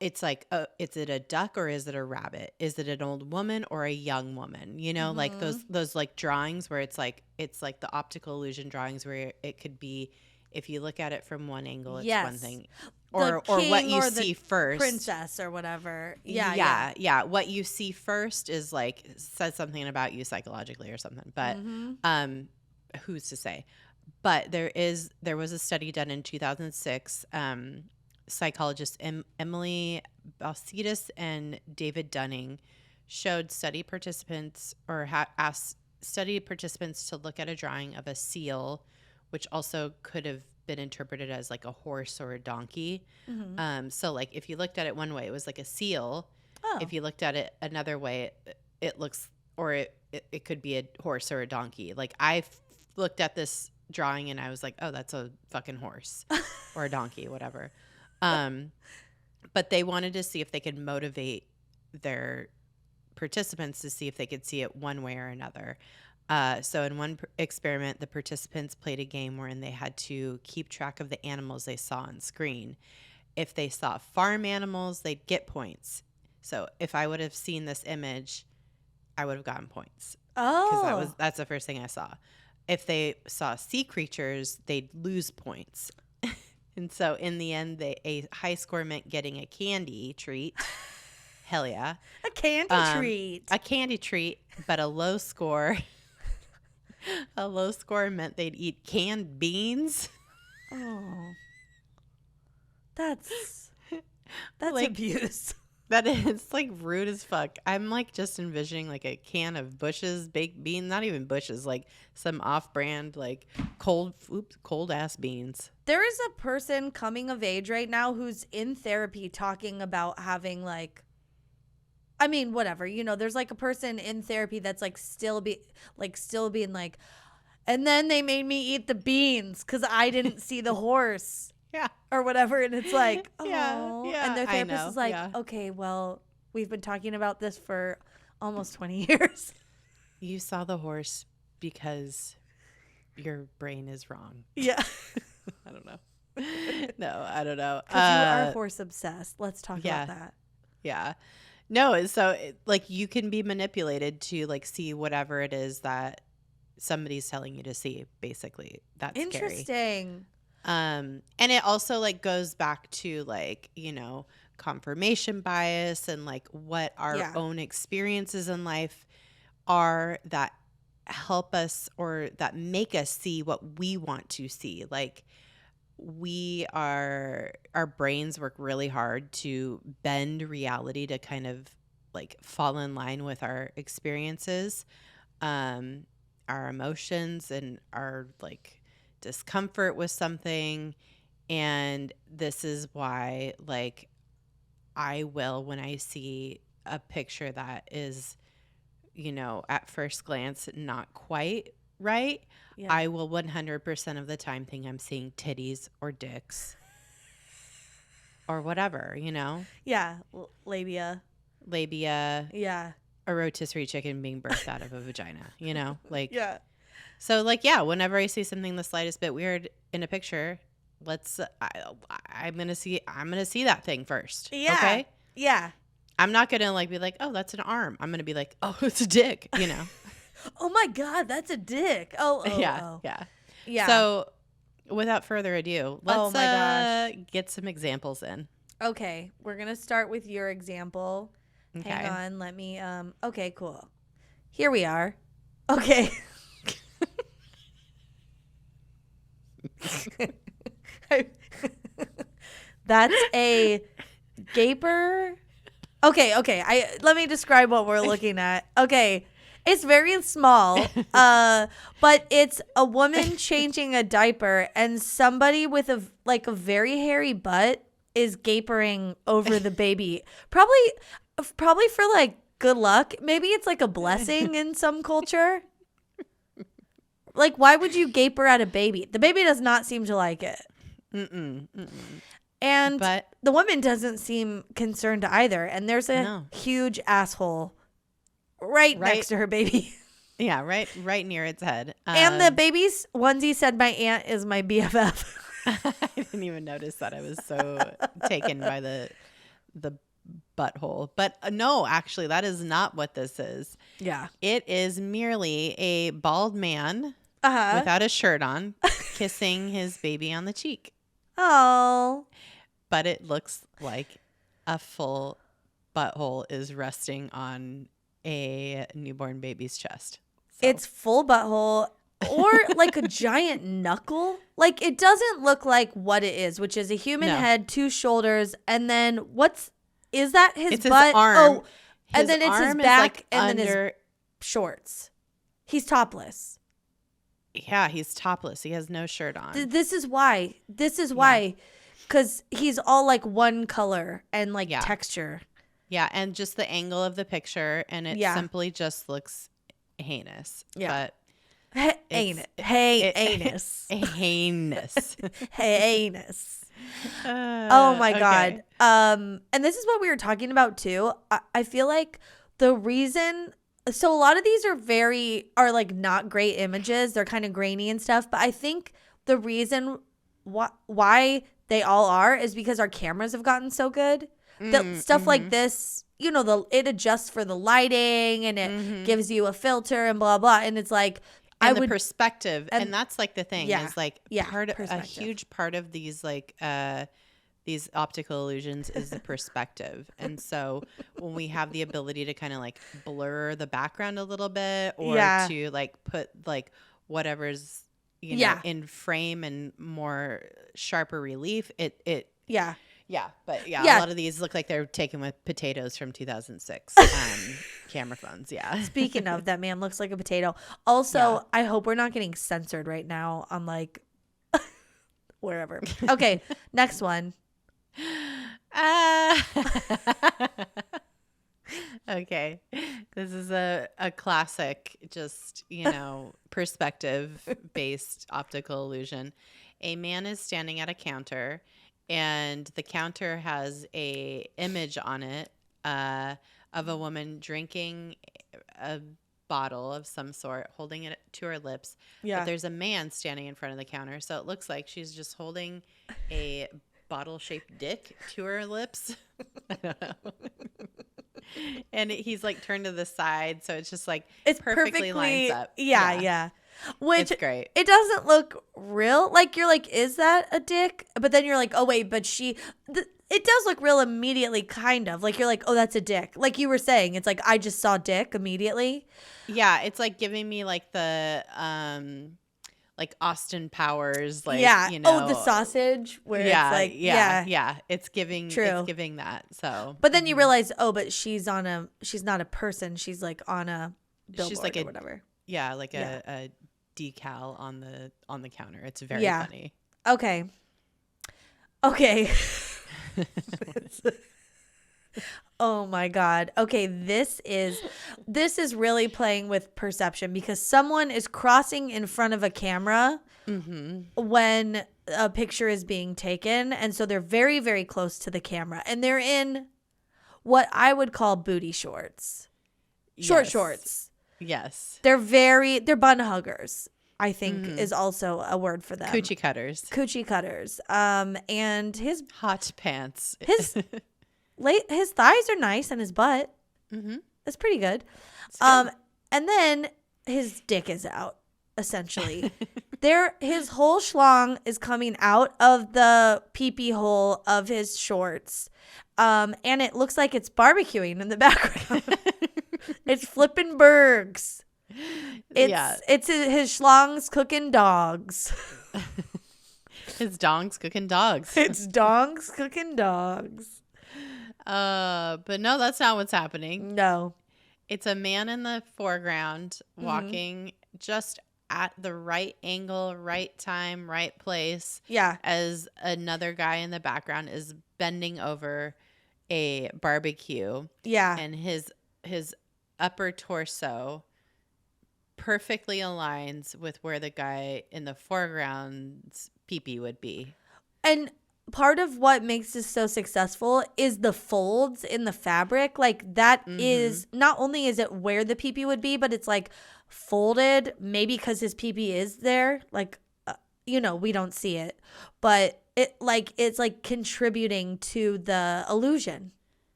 it's like, is it a duck or is it a rabbit? Is it an old woman or a young woman? Like those like drawings where it's like the optical illusion drawings where it could be, if you look at it from one angle, it's one thing. Or what you see first. Princess or whatever. Yeah. What you see first is like, says something about you psychologically or something. But who's to say? But there was a study done in 2006. Psychologists Emily Balcetis and David Dunning showed study participants asked study participants to look at a drawing of a seal, which also could have been interpreted as like a horse or a donkey. So like if you looked at it one way, it was like a seal. If you looked at it another way, it looks, or it could be a horse or a donkey. Like I looked at this drawing and I was like, oh, that's a fucking horse or a donkey, whatever. But they wanted to see if they could motivate their participants to see if they could see it one way or another. So in one experiment, the participants played a game wherein they had to keep track of the animals they saw on screen. If they saw farm animals, they'd get points. So if I would have seen this image, I would have gotten points. Because that's the first thing I saw. If they saw sea creatures, they'd lose points. And so in the end, a high score meant getting a candy treat. Hell yeah. A candy treat. A candy treat, but a low score. A low score meant they'd eat canned beans. Oh. That's like, abuse. That is like rude as fuck. I'm like just envisioning like a can of Bush's baked beans, not even Bush's, like some off-brand like cold ass beans. There is a person coming of age right now who's in therapy talking about having like, I mean, whatever, there's like a person in therapy that's like still being like, and then they made me eat the beans because I didn't see the horse. Yeah. Or whatever. And it's like, oh. Yeah, and their therapist is like, okay, well, we've been talking about this for almost 20 years. You saw the horse because your brain is wrong. Yeah. I don't know. No, I don't know. Because you are horse obsessed. Let's talk about that. Yeah. No, so like you can be manipulated to like see whatever it is that somebody's telling you to see, basically. That's interesting. Scary. And it also like goes back to like, confirmation bias and like what our own experiences in life are that help us or that make us see what we want to see. Like our brains work really hard to bend reality to kind of like fall in line with our experiences, our emotions and our like discomfort with something. And this is why like I will, when I see a picture that is, at first glance not quite right, I will 100% of the time think I'm seeing titties or dicks or whatever, Yeah. Labia. Yeah. A rotisserie chicken being birthed out of a vagina, like. Yeah. So like, whenever I see something the slightest bit weird in a picture, I'm going to see that thing first. Yeah. Okay. Yeah. I'm not going to like be like, oh, that's an arm. I'm going to be like, oh, it's a dick, Oh my God, that's a dick. Yeah. So without further ado, let's get some examples in. Okay. We're going to start with your example. Okay. Hang on. Let me, okay, cool. Here we are. Okay. That's a gaper. Okay. Let me describe what we're looking at. Okay. It's very small, but it's a woman changing a diaper, and somebody with a very hairy butt is gapering over the baby. Probably for like good luck. Maybe it's like a blessing in some culture. Like, why would you gaper at a baby? The baby does not seem to like it. And the woman doesn't seem concerned either. And there's a huge asshole right next to her baby. Yeah, right near its head. And the baby's onesie said, "My aunt is my BFF." I didn't even notice that. I was so taken by the butthole. But no, actually, that is not what this is. Yeah. It is merely a bald man without a shirt on kissing his baby on the cheek. Oh. But it looks like a full butthole is resting on a newborn baby's chest. So. It's full butthole or like a giant knuckle. Like, it doesn't look like what it is, which is a human head, 2 shoulders, and then is that his butt? His arm. Oh, and then it's his back like and then his shorts. He's topless. Yeah, he's topless. He has no shirt on. This is why. Because he's all like one color and like texture. Yeah, and just the angle of the picture, and it simply just looks heinous. Yeah. But anus. Heinous. Heinous. Oh my God. And this is what we were talking about too. I feel like the reason, so a lot of these are like not great images. They're kind of grainy and stuff. But I think the reason why they all are is because our cameras have gotten so good that stuff like this, you know, it adjusts for the lighting and it gives you a filter and blah, blah. And it's like, the perspective. And that's like the thing is like a huge part of these like, these optical illusions is the perspective. And so when we have the ability to kind of like blur the background a little bit or to like put like whatever's, you know, in frame and more sharper relief, but a lot of these look like they're taken with potatoes from 2006 camera phones. Yeah. Speaking of, that man looks like a potato. Also, I hope we're not getting censored right now on like wherever. Okay, next one. Okay, this is a classic, just, you know, perspective based optical illusion. A man is standing at a counter, and the counter has a image on it of a woman drinking a bottle of some sort, holding it to her lips. Yeah. But there's a man standing in front of the counter, so it looks like she's just holding a bottle-shaped dick to her lips. I don't know. And he's like turned to the side, so it's just like it's perfectly lines up. Yeah. Which it's great. It doesn't look real. Like, you're like, is that a dick? But then you're like, oh wait, but it does look real immediately, kind of. Like, you're like, oh, that's a dick. Like you were saying, it's like, I just saw dick immediately. Yeah, it's like giving me like the like Austin Powers, like, you know. Oh, the sausage where it's like it's giving that. So but then you realize, oh, but she's not a person, she's like on a billboard, she's like or whatever. Yeah, like a decal on the counter. It's very funny. Okay. Oh my God. Okay, this is really playing with perception, because someone is crossing in front of a camera when a picture is being taken, and so they're very, very close to the camera, and they're in what I would call booty shorts. Shorts. Yes. They're bun huggers, I think is also a word for them. Coochie cutters. And his hot pants. His thighs are nice, and his butt. That's pretty good. And then his dick is out, essentially. His whole schlong is coming out of the pee-pee hole of his shorts. And it looks like it's barbecuing in the background. It's flipping burgers. It's his schlong's cooking dogs. His dong's cooking dogs. It's dongs cooking dogs. But no, that's not what's happening. No. It's a man in the foreground walking just at the right angle, right time, right place. Yeah. As another guy in the background is bending over a barbecue. Yeah. And his upper torso perfectly aligns with where the guy in the foreground's pee-pee would be. And part of what makes this so successful is the folds in the fabric. Like that is not only is it where the pee-pee would be, but it's like folded, maybe because his pee-pee is there. Like, we don't see it, but it's like contributing to the illusion.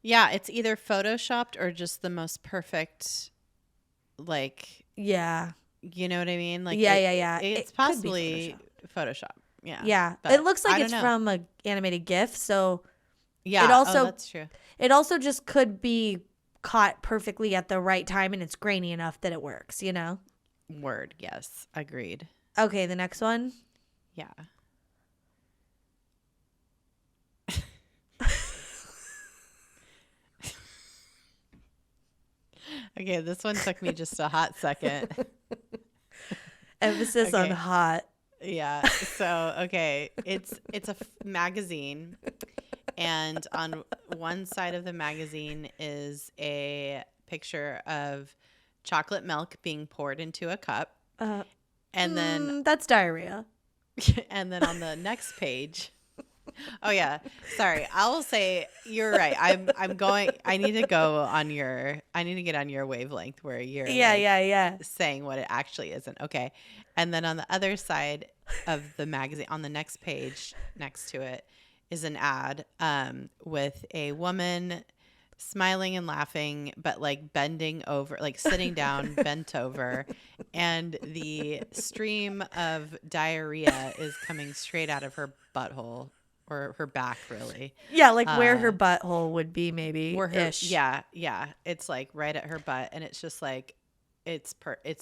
Yeah, it's either photoshopped or just the most perfect, like, yeah, you know what I mean? Like, yeah. It's possibly Photoshop. Yeah. Yeah. But It looks like I it's don't know. from a animated GIF. So Yeah. it also, that's true. It also just could be caught perfectly at the right time and it's grainy enough that it works, Word. Yes. Agreed. Okay. The next one. Yeah. Okay. This one took me just a hot second. Emphasis on hot. Yeah. So, okay. It's a magazine. And on one side of the magazine is a picture of chocolate milk being poured into a cup. And then that's diarrhea. And then on the next page. Oh yeah. Sorry. I will say you're right. I need to get on your wavelength where you're saying what it actually isn't. Okay. And then on the other side of the magazine, on the next page next to it is an ad with a woman smiling and laughing, but like bending over, like sitting down, bent over, and the stream of diarrhea is coming straight out of her butthole. Or her back, really. Yeah, like where her butthole would be, maybe. Yeah. It's like right at her butt, and it's just like, it's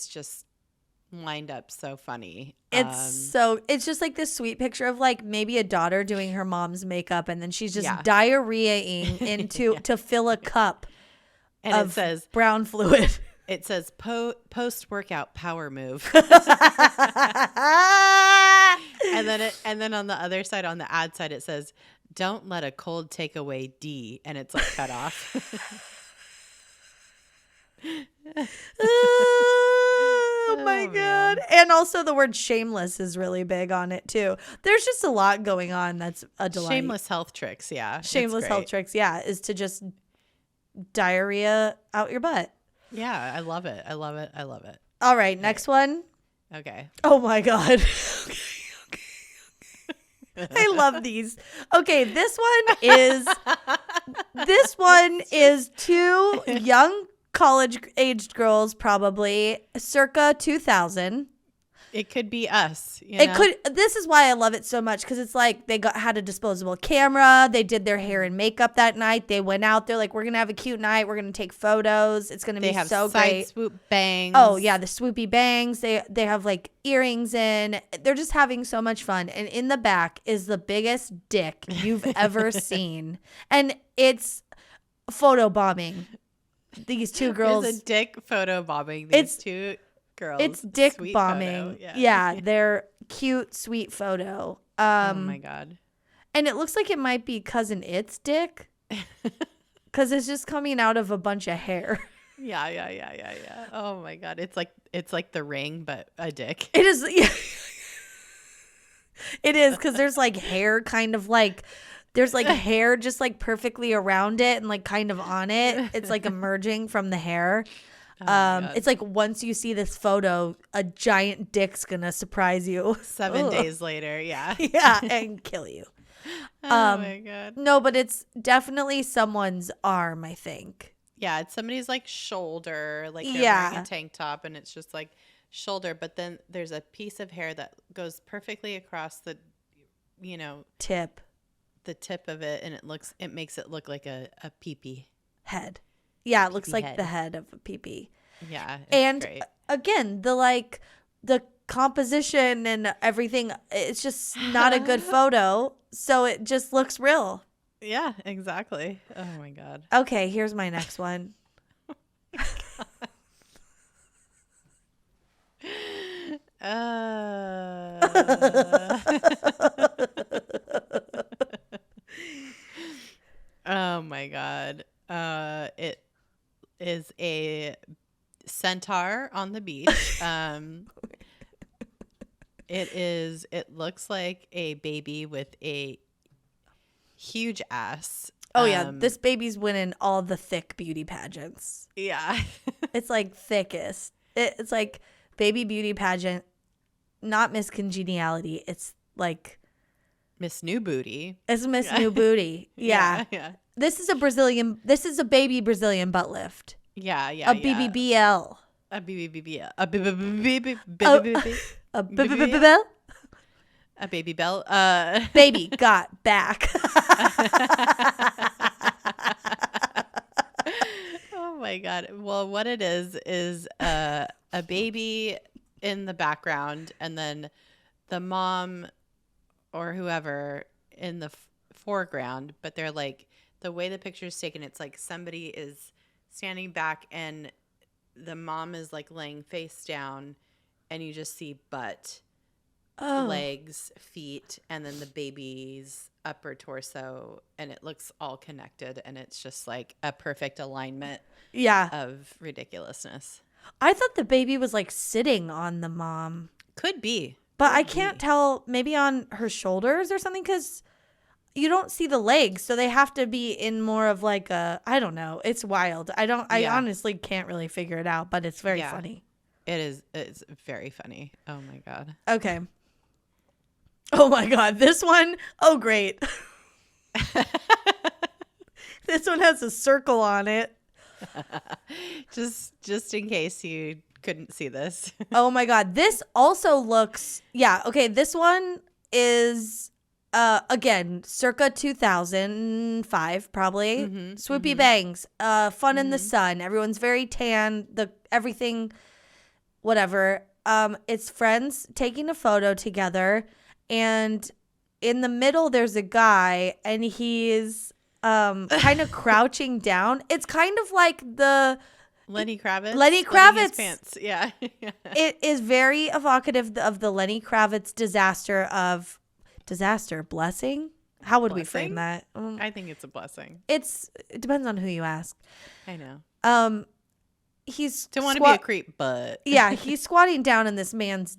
just lined up so funny. It's just like this sweet picture of like maybe a daughter doing her mom's makeup, and then she's just diarrheaing into to fill a cup, and of it says brown fluid. It says post-workout power move. And then on the other side, on the ad side, it says, "Don't let a cold take away D," and it's like cut off. Oh my God. And also the word shameless is really big on it too. There's just a lot going on that's a delight. Shameless health tricks, yeah. Shameless health tricks, yeah, is to just diarrhea out your butt. Yeah, I love it. All right, next one. Okay. Oh my God. Okay. I love these. Okay, this one is two young college-aged girls, probably circa 2000. It could be us. This is why I love it so much, because it's like they had a disposable camera. They did their hair and makeup that night. They went out. They're like, we're gonna have a cute night. We're gonna take photos. It's gonna be so great. Side swoop bangs. Oh yeah, the swoopy bangs. They have like earrings in. They're just having so much fun. And in the back is the biggest dick you've ever seen, and it's photo bombing. These two girls. There's a dick photo bombing. These two girls. It's dick sweet bombing. Photo. Yeah, they're cute, sweet photo. Oh my God. And it looks like it might be cousin It's dick, because it's just coming out of a bunch of hair. Yeah. Oh my God. It's like The Ring, but a dick. It is. Yeah. It is, because there's like hair kind of like. There's like hair just like perfectly around it and like kind of on it. It's like emerging from the hair. It's like once you see this photo, a giant dick's gonna surprise you 7 days later. Yeah. Yeah, and kill you. Oh my God. No, but it's definitely someone's arm, I think. Yeah, it's somebody's like shoulder, like they're wearing a tank top, and it's just like shoulder, but then there's a piece of hair that goes perfectly across the tip. The tip of it, and it makes it look like a pee-pee head. Yeah, it looks like head. the head of a pee-pee. Yeah, and great. Again, the composition and everything, it's just not a good photo, so it just looks real. Yeah, exactly. Oh my God. Okay, here's my next one. Oh my God. It is a centaur on the beach. It looks like a baby with a huge ass. Oh yeah, this baby's winning all the thick beauty pageants. Yeah. It's like thickest. It's like baby beauty pageant, not Miss Congeniality. It's like Miss New Booty. It's Miss New Booty. Yeah. Yeah. This is a baby Brazilian butt lift. Yeah, yeah. A BBBL. A BBBL. A Baby bell. Baby got back. Oh my God. Well, what it is a baby in the background, and then the mom or whoever in the foreground, but they're like, the way the picture is taken, it's like somebody is standing back and the mom is like laying face down, and you just see butt, legs, feet, and then the baby's upper torso, and it looks all connected, and it's just like a perfect alignment of ridiculousness. I thought the baby was like sitting on the mom. Could be. But I can't tell, maybe on her shoulders or something, because you don't see the legs, so they have to be in more of like a, I don't know. It's wild. I honestly can't really figure it out, but it's very funny. It is. It's very funny. Oh my God. Okay. Oh my God. This one. Oh, great. This one has a circle on it. Just in case you couldn't see this. Oh my God. This also looks, okay. This one is, again, circa 2005, probably. Swoopy bangs, fun in the sun. Everyone's very tan. Everything, whatever. It's friends taking a photo together, and in the middle there's a guy, and he's kind of crouching down. It's kind of like the Lenny Kravitz. Lenny Kravitz pants. Yeah. It is very evocative of the Lenny Kravitz blessing. How would we frame that? I think it's a blessing. It depends on who you ask. I know. He's don't want to be a creep, but yeah, he's squatting down, and this man's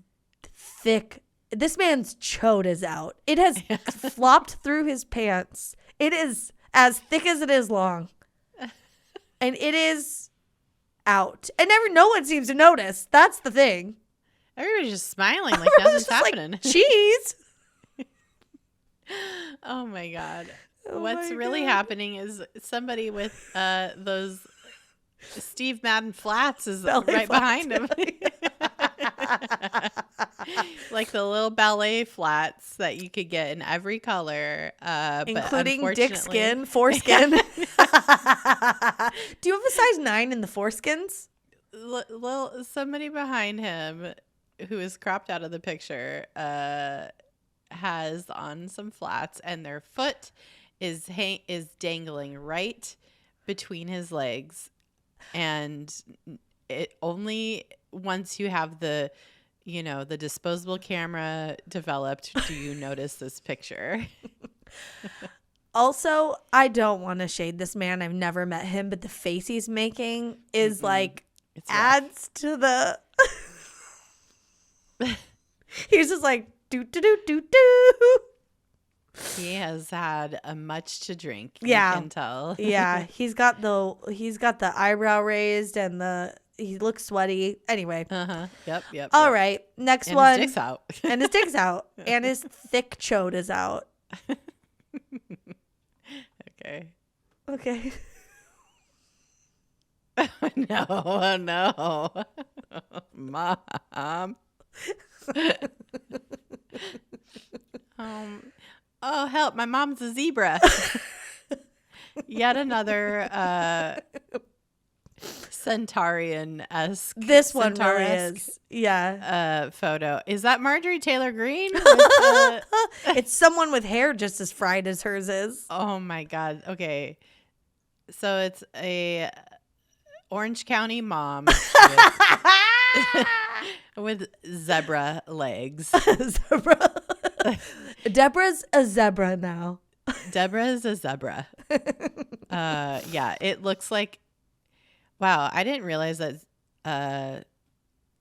chode is out. It has flopped through his pants. It is as thick as it is long, and it is out. And no one seems to notice. That's the thing. Everybody's just smiling like nothing's happening. Like, cheese. Oh my God. What's really happening is somebody with those Steve Madden flats is right behind him. Like the little ballet flats that you could get in every color. Including dick skin, foreskin. Do you have a size 9 in the foreskins? Somebody behind him who is cropped out of the picture has on some flats, and their foot is dangling right between his legs, and it only once you have the disposable camera developed do you notice this picture. Also, I don't want to shade this man. I've never met him, but the face he's making is adds to the he's just like do do do do do. He has had much to drink. Yeah, you can tell. Yeah, he's got the eyebrow raised, and he looks sweaty. Anyway. Yep. All right, next one. His dick's out. And his dick's out, and his thick chode is out. Okay. No. Mom. Oh, help. My mom's a zebra. Yet another Centaurian-esque. This one really is. Yeah. Photo. Is that Marjorie Taylor Greene? It's someone with hair just as fried as hers is. Oh, my God. Okay. So it's a Orange County mom. with zebra legs. Zebra. Deborah's a zebra now. Deborah is a zebra. Yeah, it looks like. Wow, I didn't realize that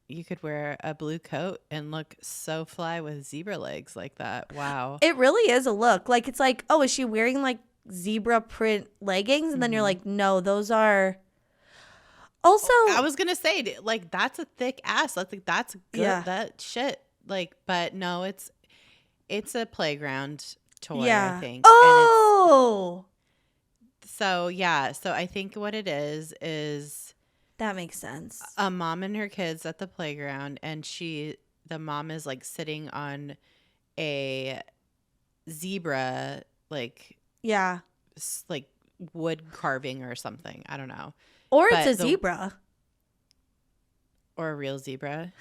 you could wear a blue coat and look so fly with zebra legs like that. Wow. It really is a look. Like, it's like, oh, is she wearing like zebra print leggings? And then you're like, no, those are. Also, I was gonna say, like, that's a thick ass. That's good. Yeah. That shit. Like, but no, it's a playground toy. yeah. I think. Oh, So yeah. So I think what it is that makes sense. a mom and her kids at the playground, and the mom is like sitting on a zebra, like Yeah. like wood carving or something. I don't know. Or But it's a zebra. Or a real zebra.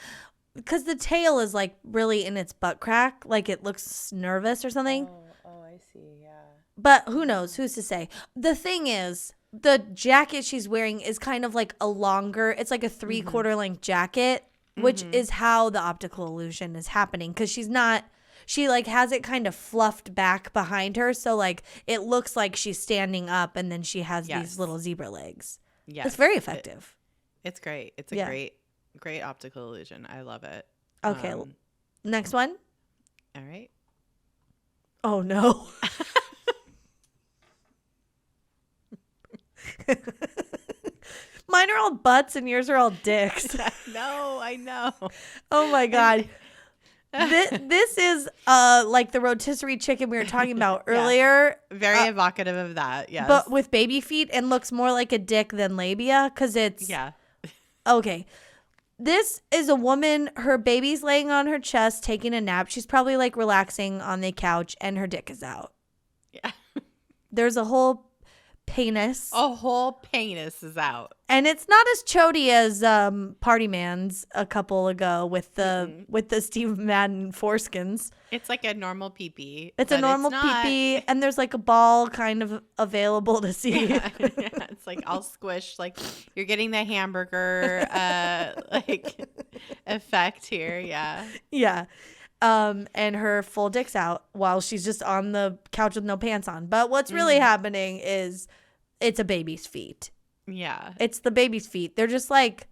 Because the tail is like really in its butt crack. Like it looks nervous or something. Oh, I see. Yeah. But who knows? Who's to say? The thing is, the jacket she's wearing is kind of like a longer, it's like a 3/4 length jacket, which is how the optical illusion is happening. Because she like has it kind of fluffed back behind her. So like it looks like she's standing up and then she has these little zebra legs. Yeah. It's very effective. It's great. It's a great optical illusion. I love it. Okay. Next one. All right. Oh, no. Mine are all butts and yours are all dicks. No, I know. Oh, my God. This is like the rotisserie chicken we were talking about earlier. Very evocative of that, yes. But with baby feet and looks more like a dick than labia because it's... Yeah. Okay. This is a woman, her baby's laying on her chest taking a nap. She's probably like relaxing on the couch and her dick is out. Yeah. There's a whole penis. A whole penis is out. And it's not as chody as Party Man's a couple ago with the Steve Madden foreskins. It's like a normal pee-pee. It's a normal pee-pee, and there's like a ball kind of available to see. Yeah, it's like all squished. Like you're getting the hamburger like effect here. Yeah. Yeah. And her full dick's out while she's just on the couch with no pants on. But what's really happening is it's a baby's feet. Yeah. It's the baby's feet. They're just like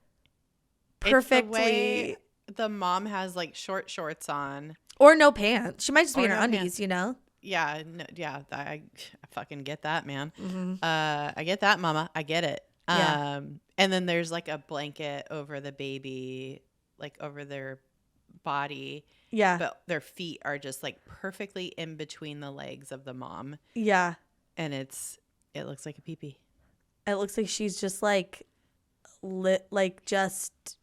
perfectly. It's the way the mom has like short shorts on. Or no pants. She might just be in her undies, you know? Yeah. No, yeah. I fucking get that, man. I get that, mama. I get it. Yeah. And then there's like a blanket over the baby, like over their body. Yeah. But their feet are just like perfectly in between the legs of the mom. Yeah. And it looks like a pee-pee. It looks like she's just like just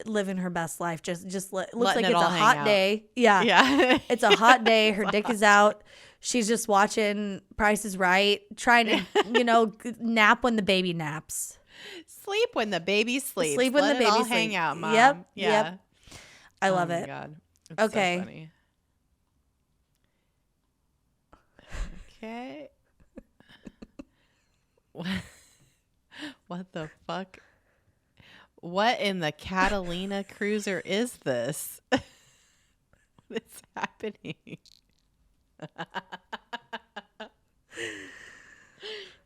living her best life. Just looks like it's a hot day. Yeah. Yeah. It's a hot day. Her dick is out. She's just watching Price is Right, trying to, nap when the baby naps. Sleep when the baby sleeps. Sleep when Let the baby all sleeps. hang out, mom. Yep. Yeah. Yep. I love it. Oh, my God. It's okay. So funny. Okay. What the fuck? What in the Catalina Cruiser is this? What's happening?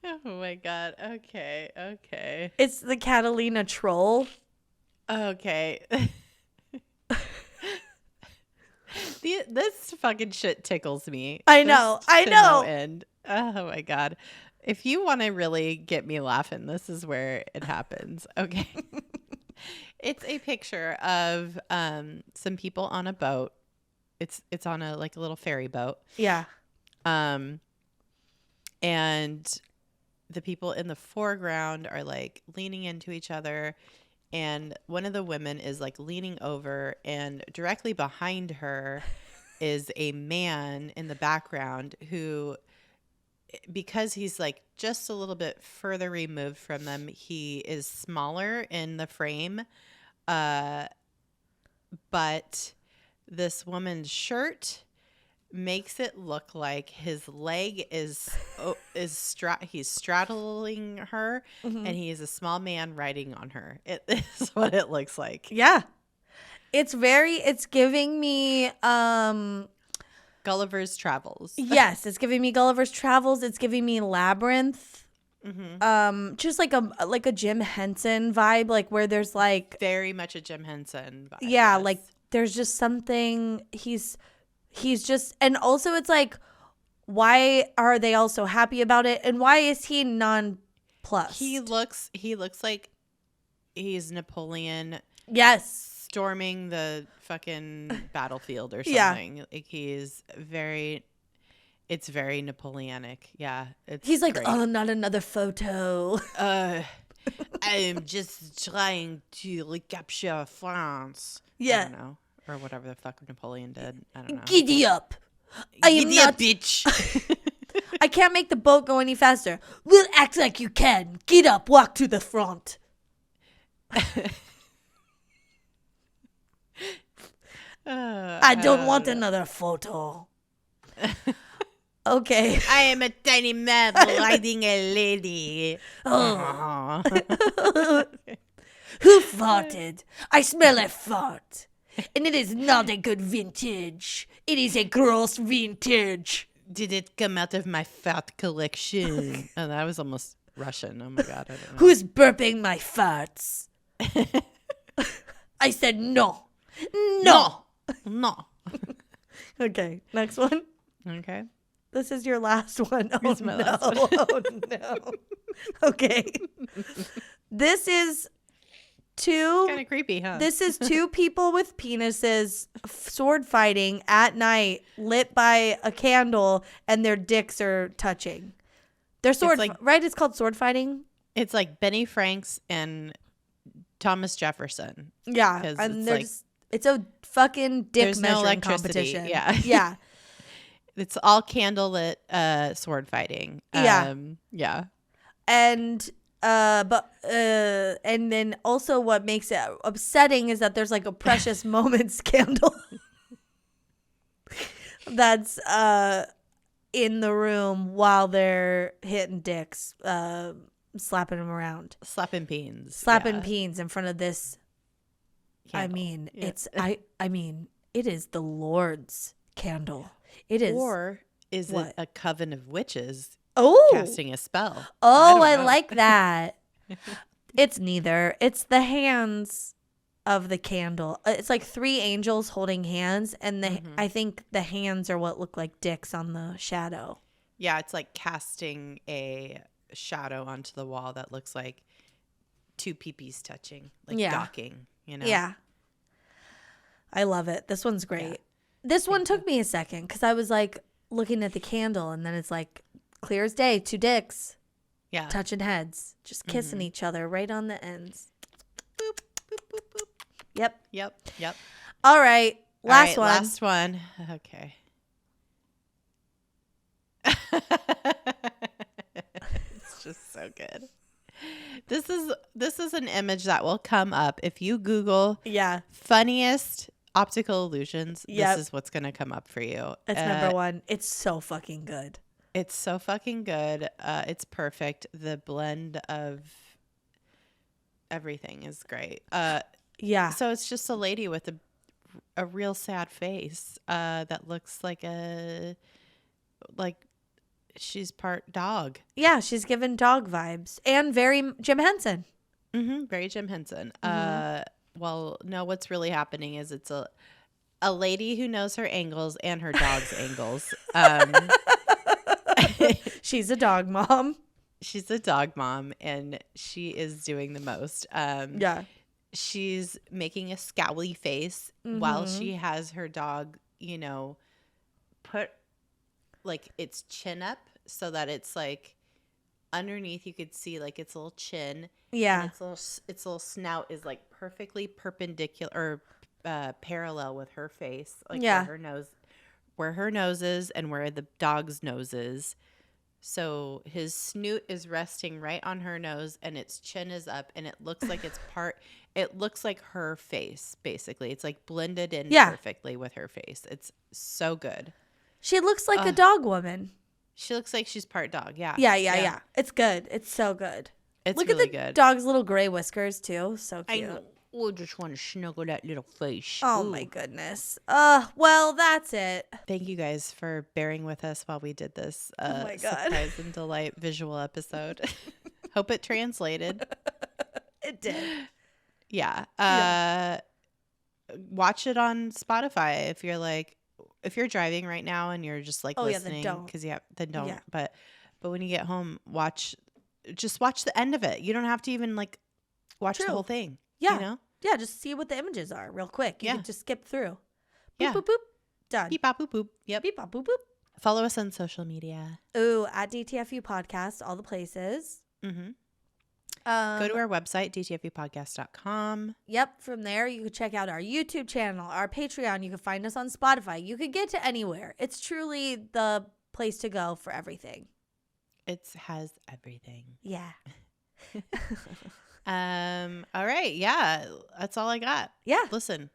Oh my God. Okay. It's the Catalina troll. Okay. This fucking shit tickles me. I know. No end. Oh my God. If you want to really get me laughing, this is where it happens. Okay. It's a picture of some people on a boat. It's on a little ferry boat. Yeah. And the people in the foreground are like leaning into each other, and one of the women is like leaning over, and directly behind her is a man in the background who, because he's like just a little bit further removed from them, he is smaller in the frame. But this woman's shirt makes it look like his leg is he's straddling her, and he is a small man riding on her. It is what it looks like. Yeah. It's giving me Gulliver's Travels. yes, it's giving me Gulliver's Travels. It's giving me Labyrinth. Just like a Jim Henson vibe, like where there's like Very much a Jim Henson vibe. yeah, yes. like there's just something he's just, and also it's like, why are they all so happy about it, and why is he nonplussed? He looks like he's Napoleon. Yes. Storming the fucking battlefield or Yeah. something. Like it's very Napoleonic. Yeah. He's like, great. oh, not another photo. I'm just trying to recapture France. Yeah. I don't know. Or whatever the fuck Napoleon did. I don't know. Giddy up. I am Giddy up, not bitch. I can't make the boat go any faster. We'll act like you can. Get up, walk to the front. I don't want another photo. Okay. I am a tiny man riding a lady. Oh. Who farted? I smell a fart. And it is not a good vintage. It is a gross vintage. Did it come out of my fart collection? Oh, that was almost Russian. Oh my God. I don't know. Who's burping my farts? I said no. No. No. Okay, next one. Okay. This is your last one. Oh, It's my no. last one. Oh, no. Okay. This is Kind of creepy, huh? This is two people with penises sword fighting at night, lit by a candle, and their dicks are touching. They're sword, right? It's called sword fighting. It's like Benny Franks and Thomas Jefferson. Yeah, and it's a fucking dick measuring competition. Yeah, yeah. It's all candlelit sword fighting. Yeah, yeah. And and then also what makes it upsetting is that there's like a precious moments candle that's in the room while they're hitting dicks, slapping them around, slapping peens in front of this candle. I mean, yeah. I mean, it is the Lord's candle. It is. Or is it a coven of witches casting a spell? Oh, I like that. It's neither. It's the hands of the candle. It's like three angels holding hands, and I think the hands are what look like dicks on the shadow. Yeah, it's like casting a shadow onto the wall that looks like two peepees touching, like docking, you know? Yeah. I love it. This one's great. Yeah. This one took me a second because I was like looking at the candle, and then it's like clear as day, two dicks. Yeah. Touching heads, just kissing each other right on the ends. Boop, boop, boop, boop. Yep. All right. Last one. Okay. It's just so good. This is an image that will come up if you Google funniest optical illusions. This is what's going to come up for you. It's number one. It's so fucking good. It's so fucking good. It's perfect. The blend of everything is great. Yeah. So it's just a lady with a real sad face that looks like she's part dog. Yeah, she's given dog vibes and very Jim Henson. Mm-hmm, very Jim Henson. Well, no, what's really happening is it's a lady who knows her angles and her dog's angles. She's a dog mom. She's a dog mom, and she is doing the most. She's making a scowly face while she has her dog, put like its chin up so that it's like underneath you could see like its little chin. Yeah. And its little snout is like perfectly perpendicular or parallel with her face. Like where her nose is and where the dog's nose is. So his snoot is resting right on her nose and its chin is up, and it looks like it looks like her face, basically. It's like blended in perfectly with her face. It's so good. She looks like a dog woman. She looks like she's part dog. Yeah. Yeah. It's good. It's so good. It's Look really at the good. dog's little gray whiskers too. So cute. I know. Oh, just want to snuggle that little face. Oh Ooh. my goodness. Well, that's it. Thank you guys for bearing with us while we did this Oh my God. surprise and delight visual episode. Hope it translated. It did. Yeah. Watch it on Spotify if you're driving right now and you're just like listening because then don't. Yeah. But when you get home, watch the end of it. You don't have to even like watch the whole thing. Yeah. You know? Yeah, just see what the images are real quick. You can just skip through. Boop, Yeah. boop, boop. Done. Beep bop boop boop. Yep. Beep bop boop boop. Follow us on social media. Ooh, at DTFU Podcast, all the places. Mm-hmm. Go to our website, dtfupodcast.com. Yep. From there, you can check out our YouTube channel, our Patreon. You can find us on Spotify. You can get to anywhere. It's truly the place to go for everything. It has everything. Yeah. All right. Yeah. That's all I got. Yeah. Listen,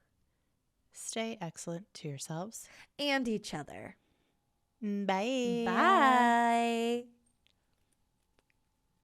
stay excellent to yourselves And each other. Bye. Bye.